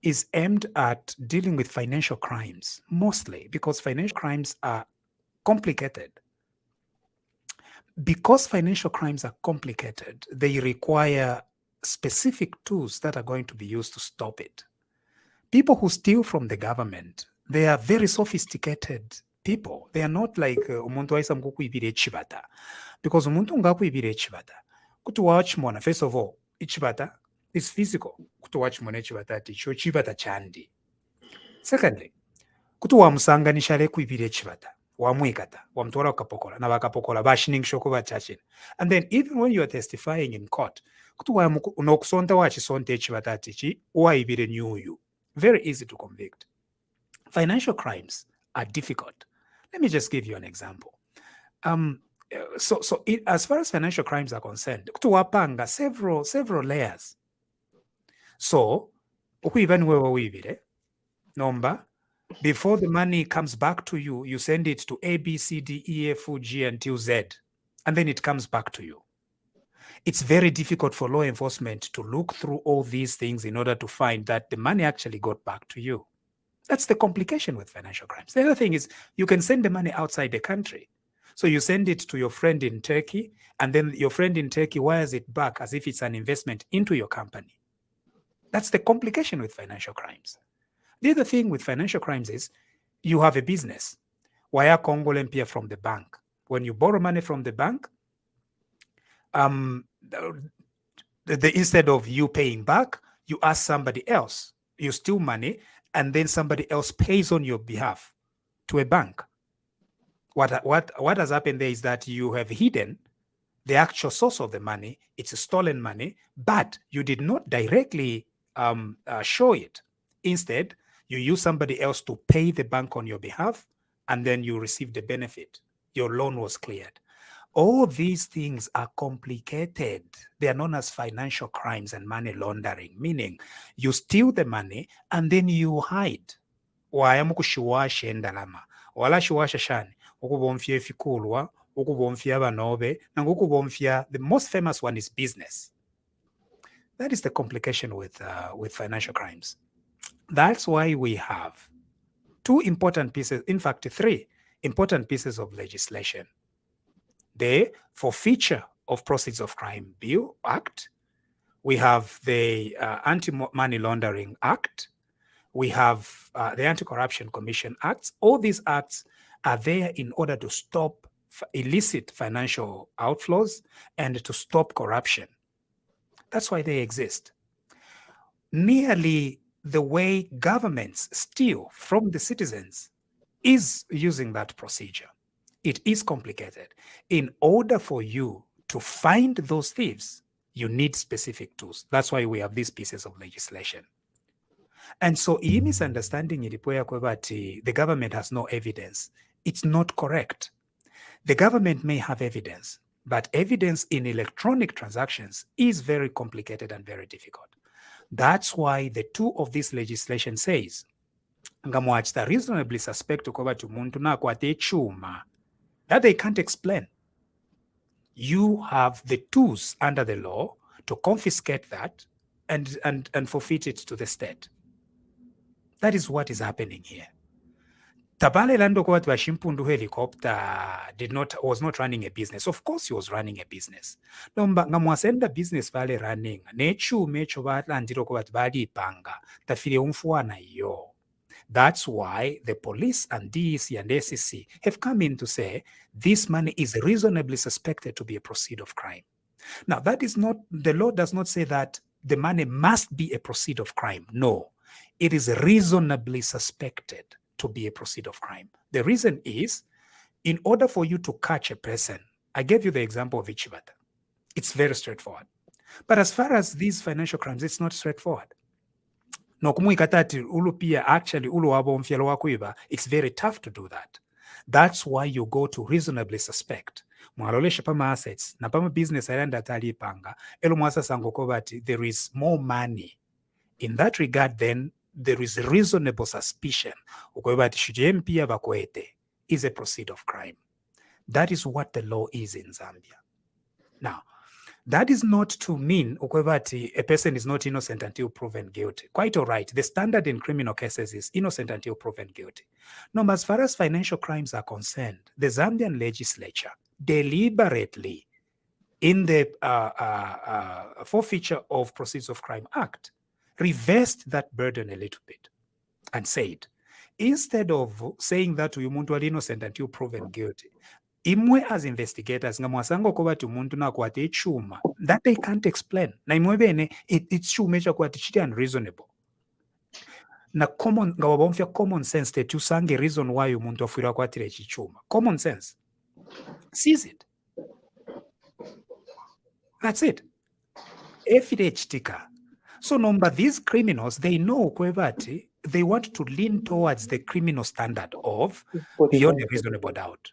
is aimed at dealing with financial crimes, mostly because financial crimes are complicated. Because financial crimes are complicated, they require specific tools that are going to be used to stop it. People who steal from the government, they are very sophisticated people. They are not like umuntu waisa mkukuibire chibata. Because umuntu ngakuibire chibata. Kutu watch mona, first of all, ichibata is physical. Kutu watch mona chibata ticho chibata chandi. Secondly, kutu wa musanga nishale kuibire chibata. Wamwikata, wamtora wakapokola, na wakapokola, bashiningshoko bachachin. And then even when you are testifying in court, kutu wa unokusonta wachisonte chibata tichi, uwaibire nyuyu. Very easy to convict. Financial crimes are difficult. Let me just give you an example. As far as financial crimes are concerned, kutuwapanga several layers. So, number, before the money comes back to you, you send it to A, B, C, D, E, F, G until Z, and then it comes back to you. It's very difficult for law enforcement to look through all these things in order to find that the money actually got back to you. That's the complication with financial crimes. The other thing is you can send the money outside the country. So you send it to your friend in Turkey, and then your friend in Turkey wires it back as if it's an investment into your company. That's the complication with financial crimes. The other thing with financial crimes is you have a business. Wire Congo Lempia from the bank. When you borrow money from the bank, instead of you paying back, you ask somebody else. You steal money, and then somebody else pays on your behalf to a bank. What has happened there is that you have hidden the actual source of the money. It's a stolen money, but you did not directly show it. Instead, you use somebody else to pay the bank on your behalf and then you received the benefit. Your loan was cleared. All these things are complicated. They are known as financial crimes and money laundering, meaning you steal the money and then you hide. Wayamukushiwashe endalama. Wala shiwasha shani. Ukubomfia fikulwa, ukubomfia banobe, and ukubomfia, the most famous one is business. That is the complication with financial crimes. That's why we have two important pieces, in fact, three important pieces of legislation. The Forfeiture of Proceeds of Crime Bill Act. We have the Anti-Money Laundering Act. We have the Anti-Corruption Commission Acts. All these acts are there in order to stop illicit financial outflows and to stop corruption. That's why they exist. Nearly the way governments steal from the citizens is using that procedure. It is complicated. In order for you to find those thieves, you need specific tools. That's why we have these pieces of legislation. And so, in misunderstanding the government has no evidence. It's not correct. The government may have evidence, but evidence in electronic transactions is very complicated and very difficult. That's why the two of this legislation says, ngamwachita reasonably suspect ukobati umuntu nakwate chuma that they can't explain. You have the tools under the law to confiscate that and forfeit it to the state. That is what is happening here. Tabale lando kwa Shi Mpundu Helicopter was not running a business. Of course he was running a business. Nomba ngamwasenda business vale running. Nechu mecho balandiro kwa bali panga. Tafile umfuana yo. That's why the police and DEC and SEC have come in to say this money is reasonably suspected to be a proceed of crime. Now, that is not, the law does not say that the money must be a proceed of crime. No, it is reasonably suspected to be a proceed of crime. The reason is, in order for you to catch a person, I gave you the example of Hichilema. It's very straightforward. But as far as these financial crimes, it's not straightforward. No, actually, it's very tough to do that. That's why you go to reasonably suspect. Assets, business there is more money. In that regard, then, there is reasonable suspicion is a proceed of crime. That is what the law is in Zambia. Now, that is not to mean a person is not innocent until proven guilty. Quite all right. The standard in criminal cases is innocent until proven guilty. No, as far as financial crimes are concerned, the Zambian legislature deliberately, in the Forfeiture of Proceeds of Crime Act, reversed that burden a little bit and said, instead of saying that umuntu are innocent until proven guilty, imwe as investigators ngamwasango kobati umuntu nakwate chuma that they can't explain. Na imwe bene it's chuma chakwati chiti unreasonable. Na common sense that you sang a reason why umuntu afira kwatire chichuma. Common sense sees it. That's it. Efidechitika. So number these criminals, they know kwebati they want to lean towards the criminal standard of beyond a reasonable doubt.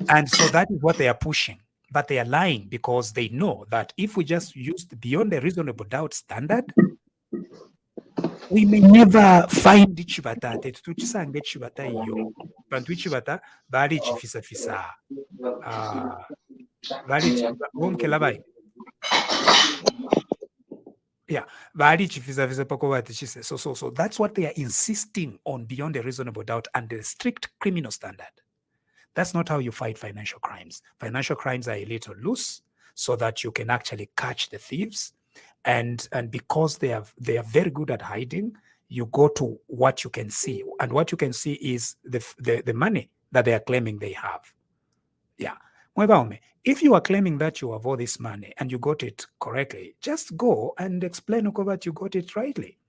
And so that is what they are pushing. But they are lying because they know that if we just use the beyond a reasonable doubt standard, we may never find Chibata. Tuchisange Chibata yo. But Chibata, bali chifisa fisa. Bali chibata. Yeah, so that's what they are insisting on beyond a reasonable doubt and the strict criminal standard. That's not how you fight financial crimes. Financial crimes are a little loose so that you can actually catch the thieves. And because they are very good at hiding, you go to what you can see. And what you can see is the money that they are claiming they have. Yeah. If you are claiming that you have all this money and you got it correctly, just go and explain that you got it rightly.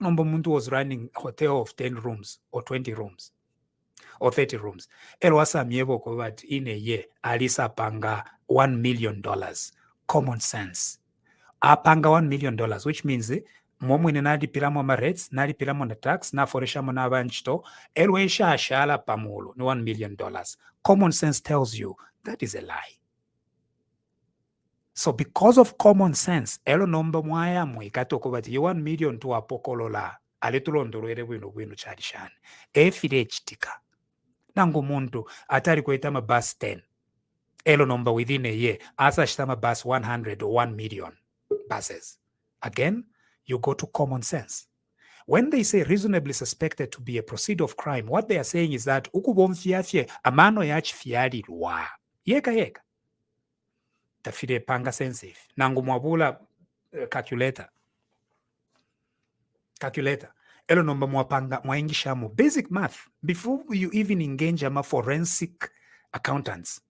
Muntu was running a hotel of 10 rooms or 20 rooms or 30 rooms. Elwasa miebo kovat in a year, alisa panga $1 million. Common sense. Apanga $1 million, which means momwine nalipilamo ama-rates nalipilamo na-tax naforeshamo n'abanchito elwesha ashala pamulo ni $1 million. Common sense tells you that is a lie. So because of common sense elo nomba mwaya mwikatoko bati ye 1 million tu apokolola alitulondolwere bwino charishani efire chitika nangu muntu atari kweta ma bus 10 elo nomba within a year asa shitama bus 100 or 1 million buses. Again, you go to common sense. When they say reasonably suspected to be a proceed of crime, what they are saying is that ukubomfiafye amano yachifiali lwa yeka tafide panga sensitive nangu mwabula calculator elo nomba mwapanga mwaingishamu basic math before you even engage ama forensic accountants.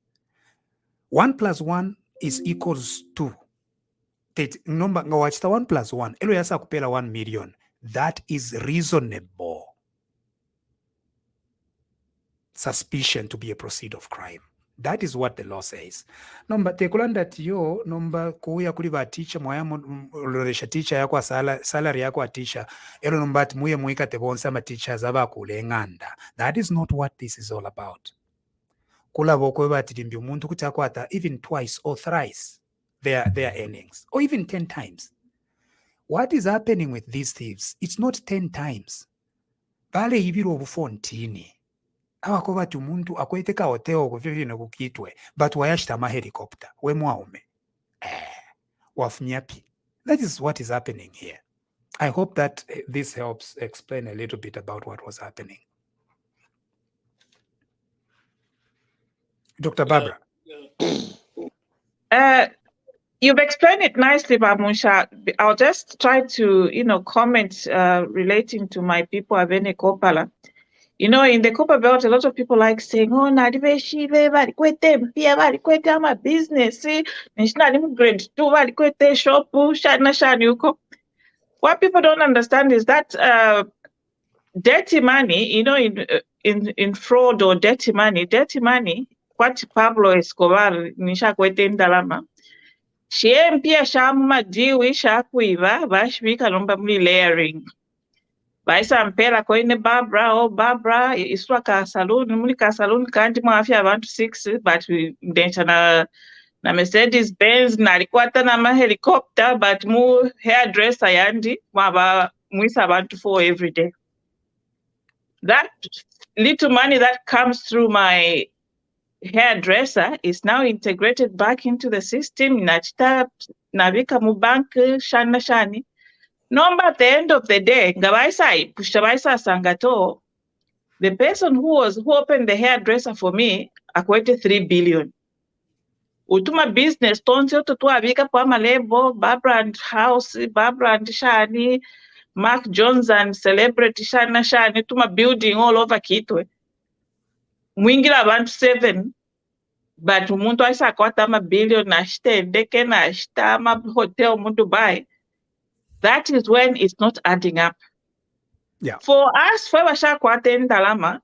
1 plus 1 is equals 2. Nomba ngawachita 1 plus 1 elo yasa kupela 1 million. That is reasonable suspicion to be a proceed of crime. That is what the law says. Nomba tekulanda tiyo nomba kuya kuli ba teacher mwayamo loresha teacher yako salary yako a teacher elo nomba muye muika tebonsa ma teachers aba kulenganda. That is not what this is all about. Kula boko ba tilimbi umuntu kutakwata even twice or thrice their earnings or even 10 times. What is happening with these thieves? It's not 10 times. Bale ibiro obufontini. Awako bati umuntu akweteka hoteo kuvyo kukitwe but wayashitama helicopter we mwaume wafnyapi. That is what is happening here. I hope that this helps explain a little bit about what was happening. Dr. Barbara. You've explained it nicely, Munshya. I'll just try to, comment relating to my people of Kopala. In the Copper Belt, a lot of people like saying, "Oh, I'm a business. What people don't understand is that dirty money, in fraud or dirty money, what Pablo Escobar nisha kwete ndalama. Shie pia shama diwi shakuiva bashvika nomba mli layering. Baisa mpela koine Barbara iswa ka saloon muli ka saloon kandi mwafya abantu 6 but dencha na Mercedes Benz na likwata na ma helicopter but mu hairdresser yandi mwaba mwisa abantu 4 every day. That little money that comes through my hairdresser is now integrated back into the system. Nachita navika mu bank shani. Number at the end of the day, Pushabaisa Sangato, the person who opened the hairdresser for me, acquitted 3 billion. Utuma business, Toncio to Avika Pamalebo, Barbara and House, Barbara and Shani, Mark Jones and Celebrity Shani, Tuma building all over Kitwe. Mwingira abantu 7, but umuntu aisa kwata ama billion nashite, deke nashita ama hotel umuntu buy. That is when it's not adding up. Yeah. For us, for Basha Quaten Dalama,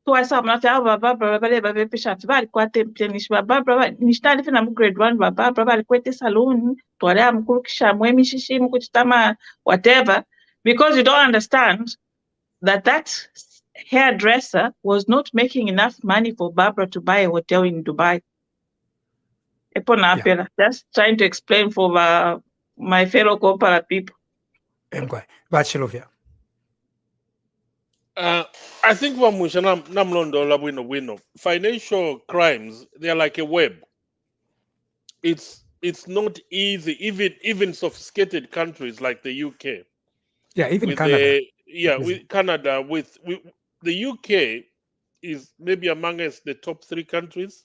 to us, I'm not Barbara Pishat, Quaten Pianish, Barbara, Nishtan, if I'm grade 1, Barbara, Quete Saloon, to Adam Cook, Shamwemi Shishim, Kuchitama, whatever, because you don't understand that hairdresser was not making enough money for Barbara to buy a hotel in Dubai. Yeah. Just trying to explain for my fellow Kopala people. Bachelovia. I think financial crimes, they are like a web. It's not easy, even sophisticated countries like the UK. Yeah, even Canada. With Canada, with the UK is maybe amongst the top 3 countries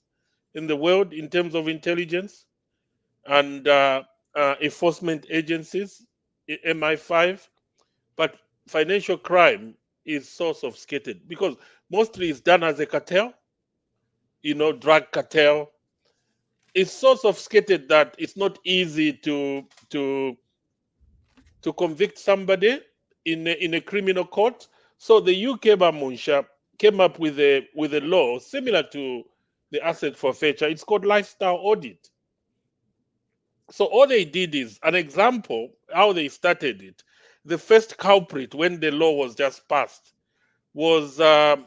in the world in terms of intelligence and enforcement agencies, MI5, but financial crime is so sophisticated because mostly it's done as a cartel, drug cartel. It's so sophisticated that it's not easy to convict somebody in a criminal court. So the UK Munshya came up with a law similar to the asset forfeiture. It's called lifestyle audit. So all they did is an example how they started it. the first culprit when the law was just passed was a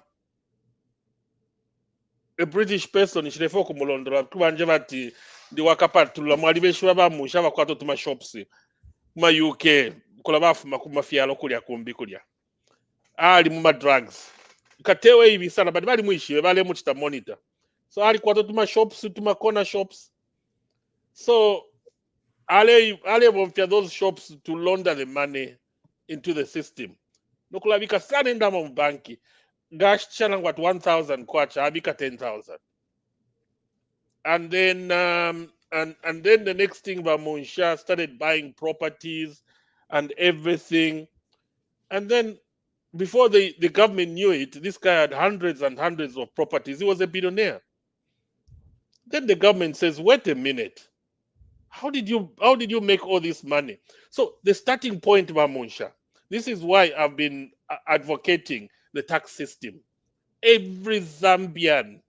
British person nchilefo kumulondora kubanje bati ndi wakapatula mwali beshuwa bamusha bakwato tuma shops kuma UK kola bafuma kumafyalo kulya kumbi kulya ali mu drugs katewe hivi sana bali bali mwishiwe bale muchita monitor so ali kwato tuma shops tuma corner shops so ale bomfya those shops to launder the money into the system nokulabika sana ndama mu banki gash chana what 1,000 kwacha abika 10,000 and then and then the next thing Munshya started buying properties and everything, and then before the government knew it, this guy had hundreds and hundreds of properties. He was a billionaire. Then the government says, wait a minute, how did you make all this money? So the starting point, Munshya, this is why I've been advocating the tax system. Every Zambian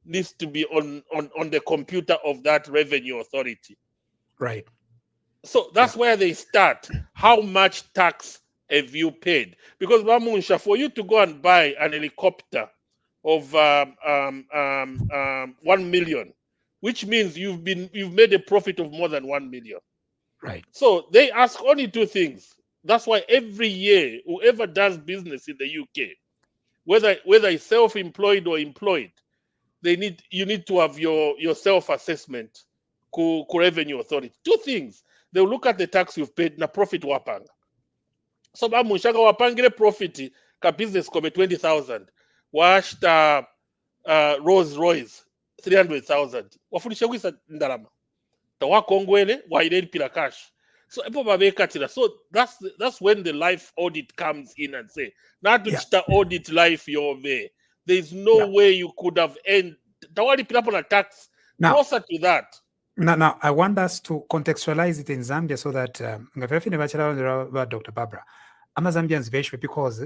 needs to be on the computer of that revenue authority. Right. So that's where they start. How much tax have you paid? Because Munshya, for you to go and buy an helicopter of 1 million, which means you've made a profit of more than 1 million. Right. So they ask only two things. That's why every year, whoever does business in the UK, whether it's self-employed or employed, you need to have your self-assessment ku revenue authority. Two things. They'll look at the tax you've paid na profit wapanga. So Munshya wapangile profit ka business kome 20,000. Washta Rolls Royce 300,000. Wafunisha kwisa ndalama. Tawa kongwele wa ile pila cash. So so that's when the life audit comes in and say, not to audit life your way. There's no way you could have earned tax closer to that. Now, I want us to contextualize it in Zambia so that Dr. Barbara, I'm a Zambians veshwe because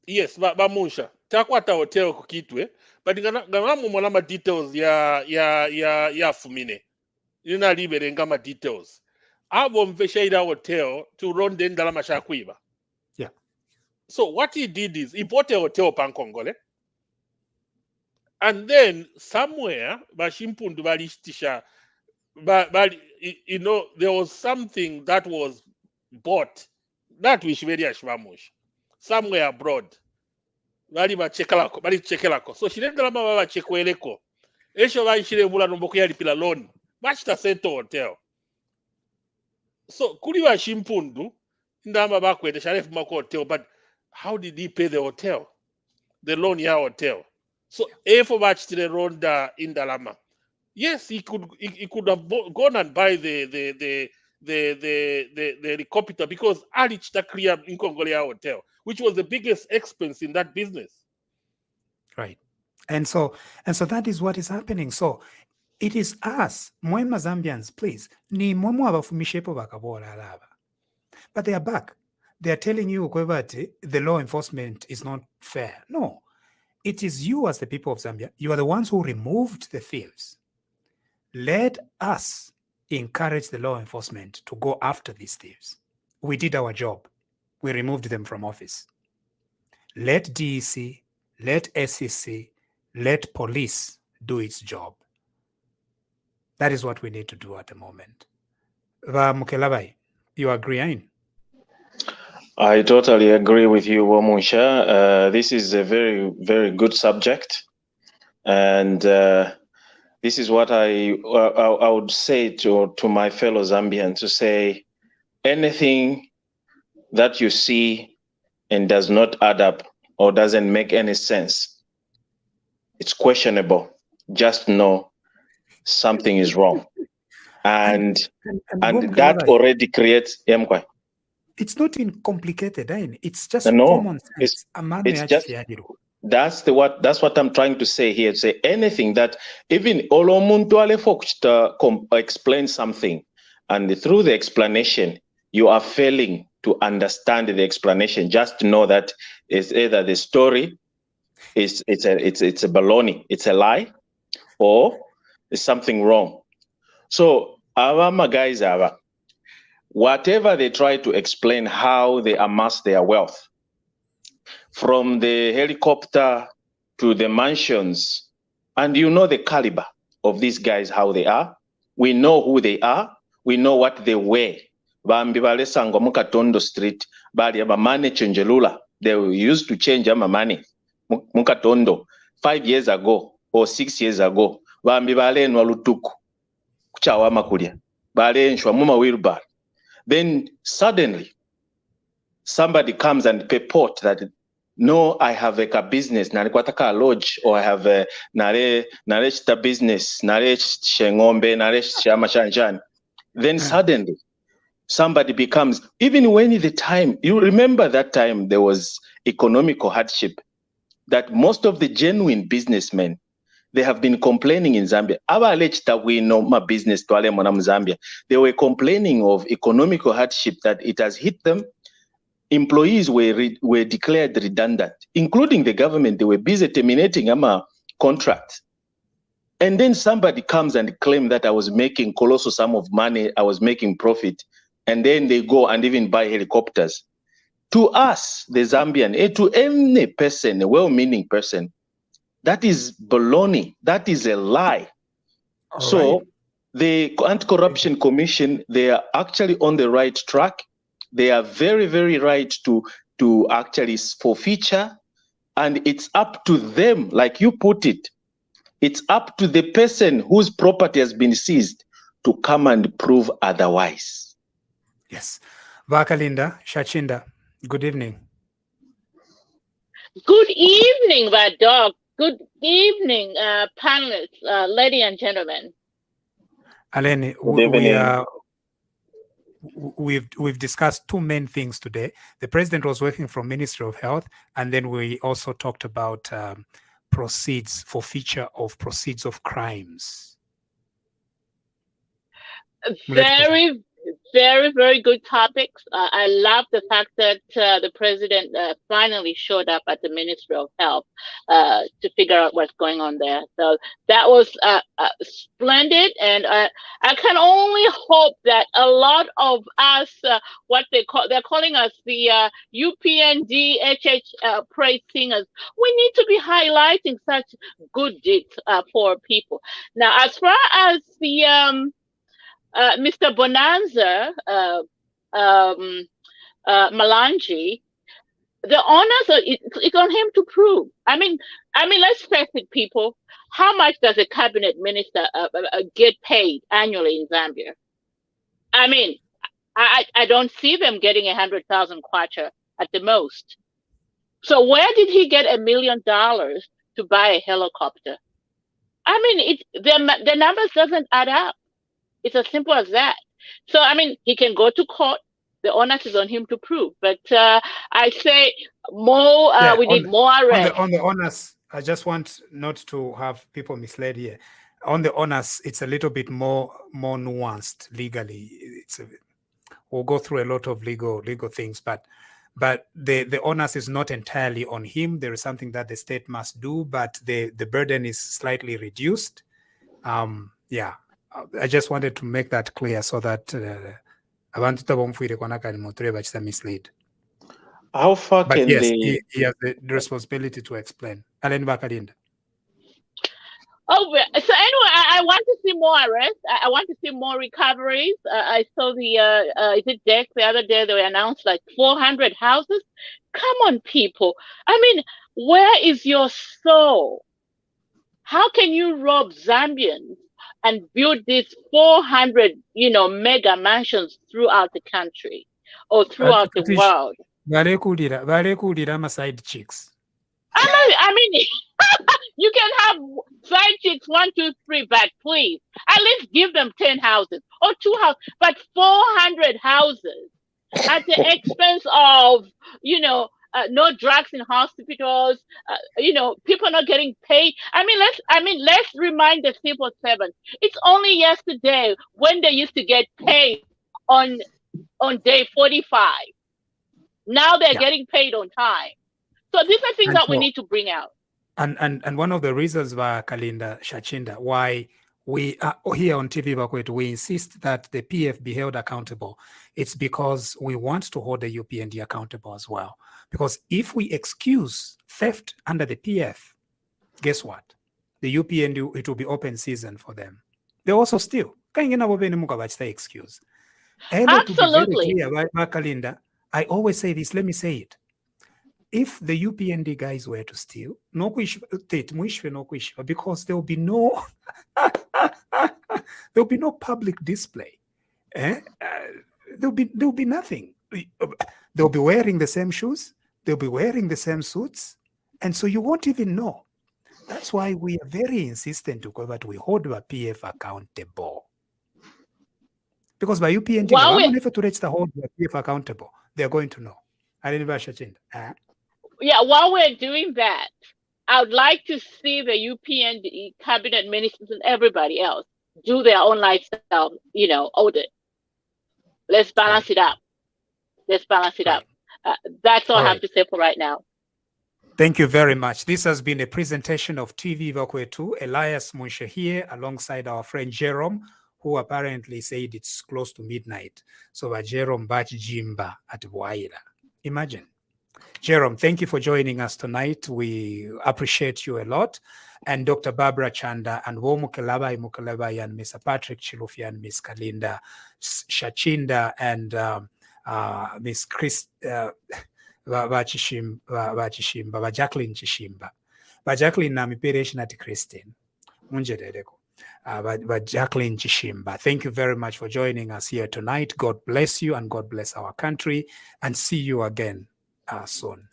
yes, Munshya takwata hotel kukitwe, but ngamamu mwana details ya fumine. Nina libere ngama details. Abo mvesha ida hotel to run the ndalama shakwiba. Yeah. So what he did is he bought a hotel pankongole. And then somewhere, Shi Mpundu Helicopter, there was something that was bought, that which very ashmamush, somewhere abroad. Bali chekelako. So she didn't remember chekweleko. Esho ba shile mula nomboku yali pila loan. Bachita Center Hotel. So kuli wa Shi Mpundu ndama bakwete sharef mako hotel, but how did he pay the hotel? The loan ya hotel. So for the ronda in Dalama. Yes, he could have gone and buy the helicopter because Alichta clear in Congolia Hotel, which was the biggest expense in that business. Right. And so that is what is happening. So it is us, Mwema Zambians, please. Ni mwamu abafumishepo bakabola alaba. But they are back. They are telling you the law enforcement is not fair. No. It is you as the people of Zambia. You are the ones who removed the thieves. Let us encourage the law enforcement to go after these thieves. We did our job. We removed them from office. Let DEC, let SEC, let police do its job. That is what we need to do at the moment. Mukelabai, you agree, Ain? I totally agree with you, Munshya. This is a very, very good subject. And this is what I would say to my fellow Zambians, to say anything that you see and does not add up or doesn't make any sense, it's questionable. Just know something is wrong. And that already creates... It's not complicated, it's just common sense. It's just, that's what I'm trying to say here. Say anything that even Olomuntu folks to explain something, and through the explanation, you are failing to understand the explanation. Just to know that it's either the story it's a baloney, it's a lie, or there's something wrong. So our guys are, whatever they try to explain how they amass their wealth, from the helicopter to the mansions, and you know the caliber of these guys, how they are. We know who they are. We know what they wear. Bambi balesangwa mu Katondo Street, bali abamane chenjelula. They used to change money mu Katondo 5 years ago or 6 years ago. Bambi balenwa lutuku kuchawa makulya. Balenshwa mu mawheelbarrow. Then suddenly somebody comes and purport that, no, I have a business, nalikwataka lodge, or I have a nareshta business, naresh shengombe, naresh shamashanjan. Then suddenly somebody becomes, even when the time, you remember that time there was economical hardship, that most of the genuine businessmen, they have been complaining in Zambia. Aba alleged that we know my business to Zambia. They were complaining of economical hardship, that it has hit them. Employees were declared redundant, including the government. They were busy terminating contracts. And then somebody comes and claims that I was making colossal sum of money, I was making profit. And then they go and even buy helicopters. To us, the Zambian, to any person, a well-meaning person, that is baloney. That is a lie. All so right. The Anti-Corruption Commission, they are actually on the right track. They are very, very right to actually forfeiture, and it's up to them, like you put it, it's up to the person whose property has been seized to come and prove otherwise. Yes. Vakalinda, Shachinda, good evening. Good evening, Doc. Good evening, panelists, ladies and gentlemen. Aleni, we've discussed two main things today. The president was working from Ministry of Health, and then we also talked about forfeiture of proceeds of crimes. Very, very, very good topics. I love the fact that the president finally showed up at the Ministry of Health to figure out what's going on there. So that was splendid, and I can only hope that a lot of us, they're calling us the UPND praise singers. We need to be highlighting such good deeds for people. Now, as far as the Mr. Bonanza Malanji, the honors it's on him to prove. I mean, let's face it, people. How much does a cabinet minister get paid annually in Zambia? I mean, I don't see them getting 100,000 kwacha at the most. So where did he get $1 million to buy a helicopter? I mean, the numbers doesn't add up. It's as simple as that. So, I mean, he can go to court. The onus is on him to prove. But I say more, we need more arrests. On the onus, I just want not to have people misled here. On the onus, it's a little bit more nuanced legally. We'll go through a lot of legal things, but the onus is not entirely on him. There is something that the state must do, but the burden is slightly reduced. Yeah. I just wanted to make that clear so that abantu tabomfuire kwanaka ni motore bachisa mislead. How far but can yes, they... he has the responsibility to explain. Aleni Vakalinda. Oh, so anyway, I want to see more arrests. I want to see more recoveries. I saw is it Deck the other day, they announced like 400 houses. Come on, people. I mean, where is your soul? How can you rob Zambians and build these 400, mega mansions throughout the country or throughout the world? Valekulira my side chicks. I mean, you can have side chicks 1, 2, 3, but please, at least give them 10 houses or 2 houses, but 400 houses at the expense of, no drugs in hospitals, people not getting paid. Let's remind the civil servants. It's only yesterday when they used to get paid on day 45. Now they're getting paid on time. So these are things that we need to bring out. And one of the reasons, Kalinda Shachinda, why we here on TVBAKWETU, we insist that the PF be held accountable. It's because we want to hold the UPND accountable as well. Because if we excuse theft under the PF, guess what? The UPND, it will be open season for them. They also steal. Excuse. Absolutely. To be very clear, Kalinda, I always say this, let me say it. If the UPND guys were to steal, because there will be no there'll be no public display. There'll be nothing. They'll be wearing the same shoes, they'll be wearing the same suits, and so you won't even know. That's why we are very insistent to go that we hold the PF accountable. Because by UPND, I'm never to reach the hold the PF accountable. They're going to know. Yeah, while we're doing that, I would like to see the UPND cabinet ministers and everybody else do their own lifestyle, audit. Let's balance it up. Let's balance it up. That's all I have to say for right now. Thank you very much. This has been a presentation of TVBAKWETU. Elias Munshya here alongside our friend Jerome, who apparently said it's close to midnight. So Jerome Bach Jimba at Waira. Imagine. Jerome, thank you for joining us tonight. We appreciate you a lot. And Dr. Barbara Chanda and Mukelaba and Mr. Patrick Chilufi and Miss Kalinda Shachinda and Miss Chris Bachishimba, Jacqueline Chishimba. Jacqueline na mipereshi nati Christine. Jacqueline Chishimba. Thank you very much for joining us here tonight. God bless you and God bless our country, and see you again soon.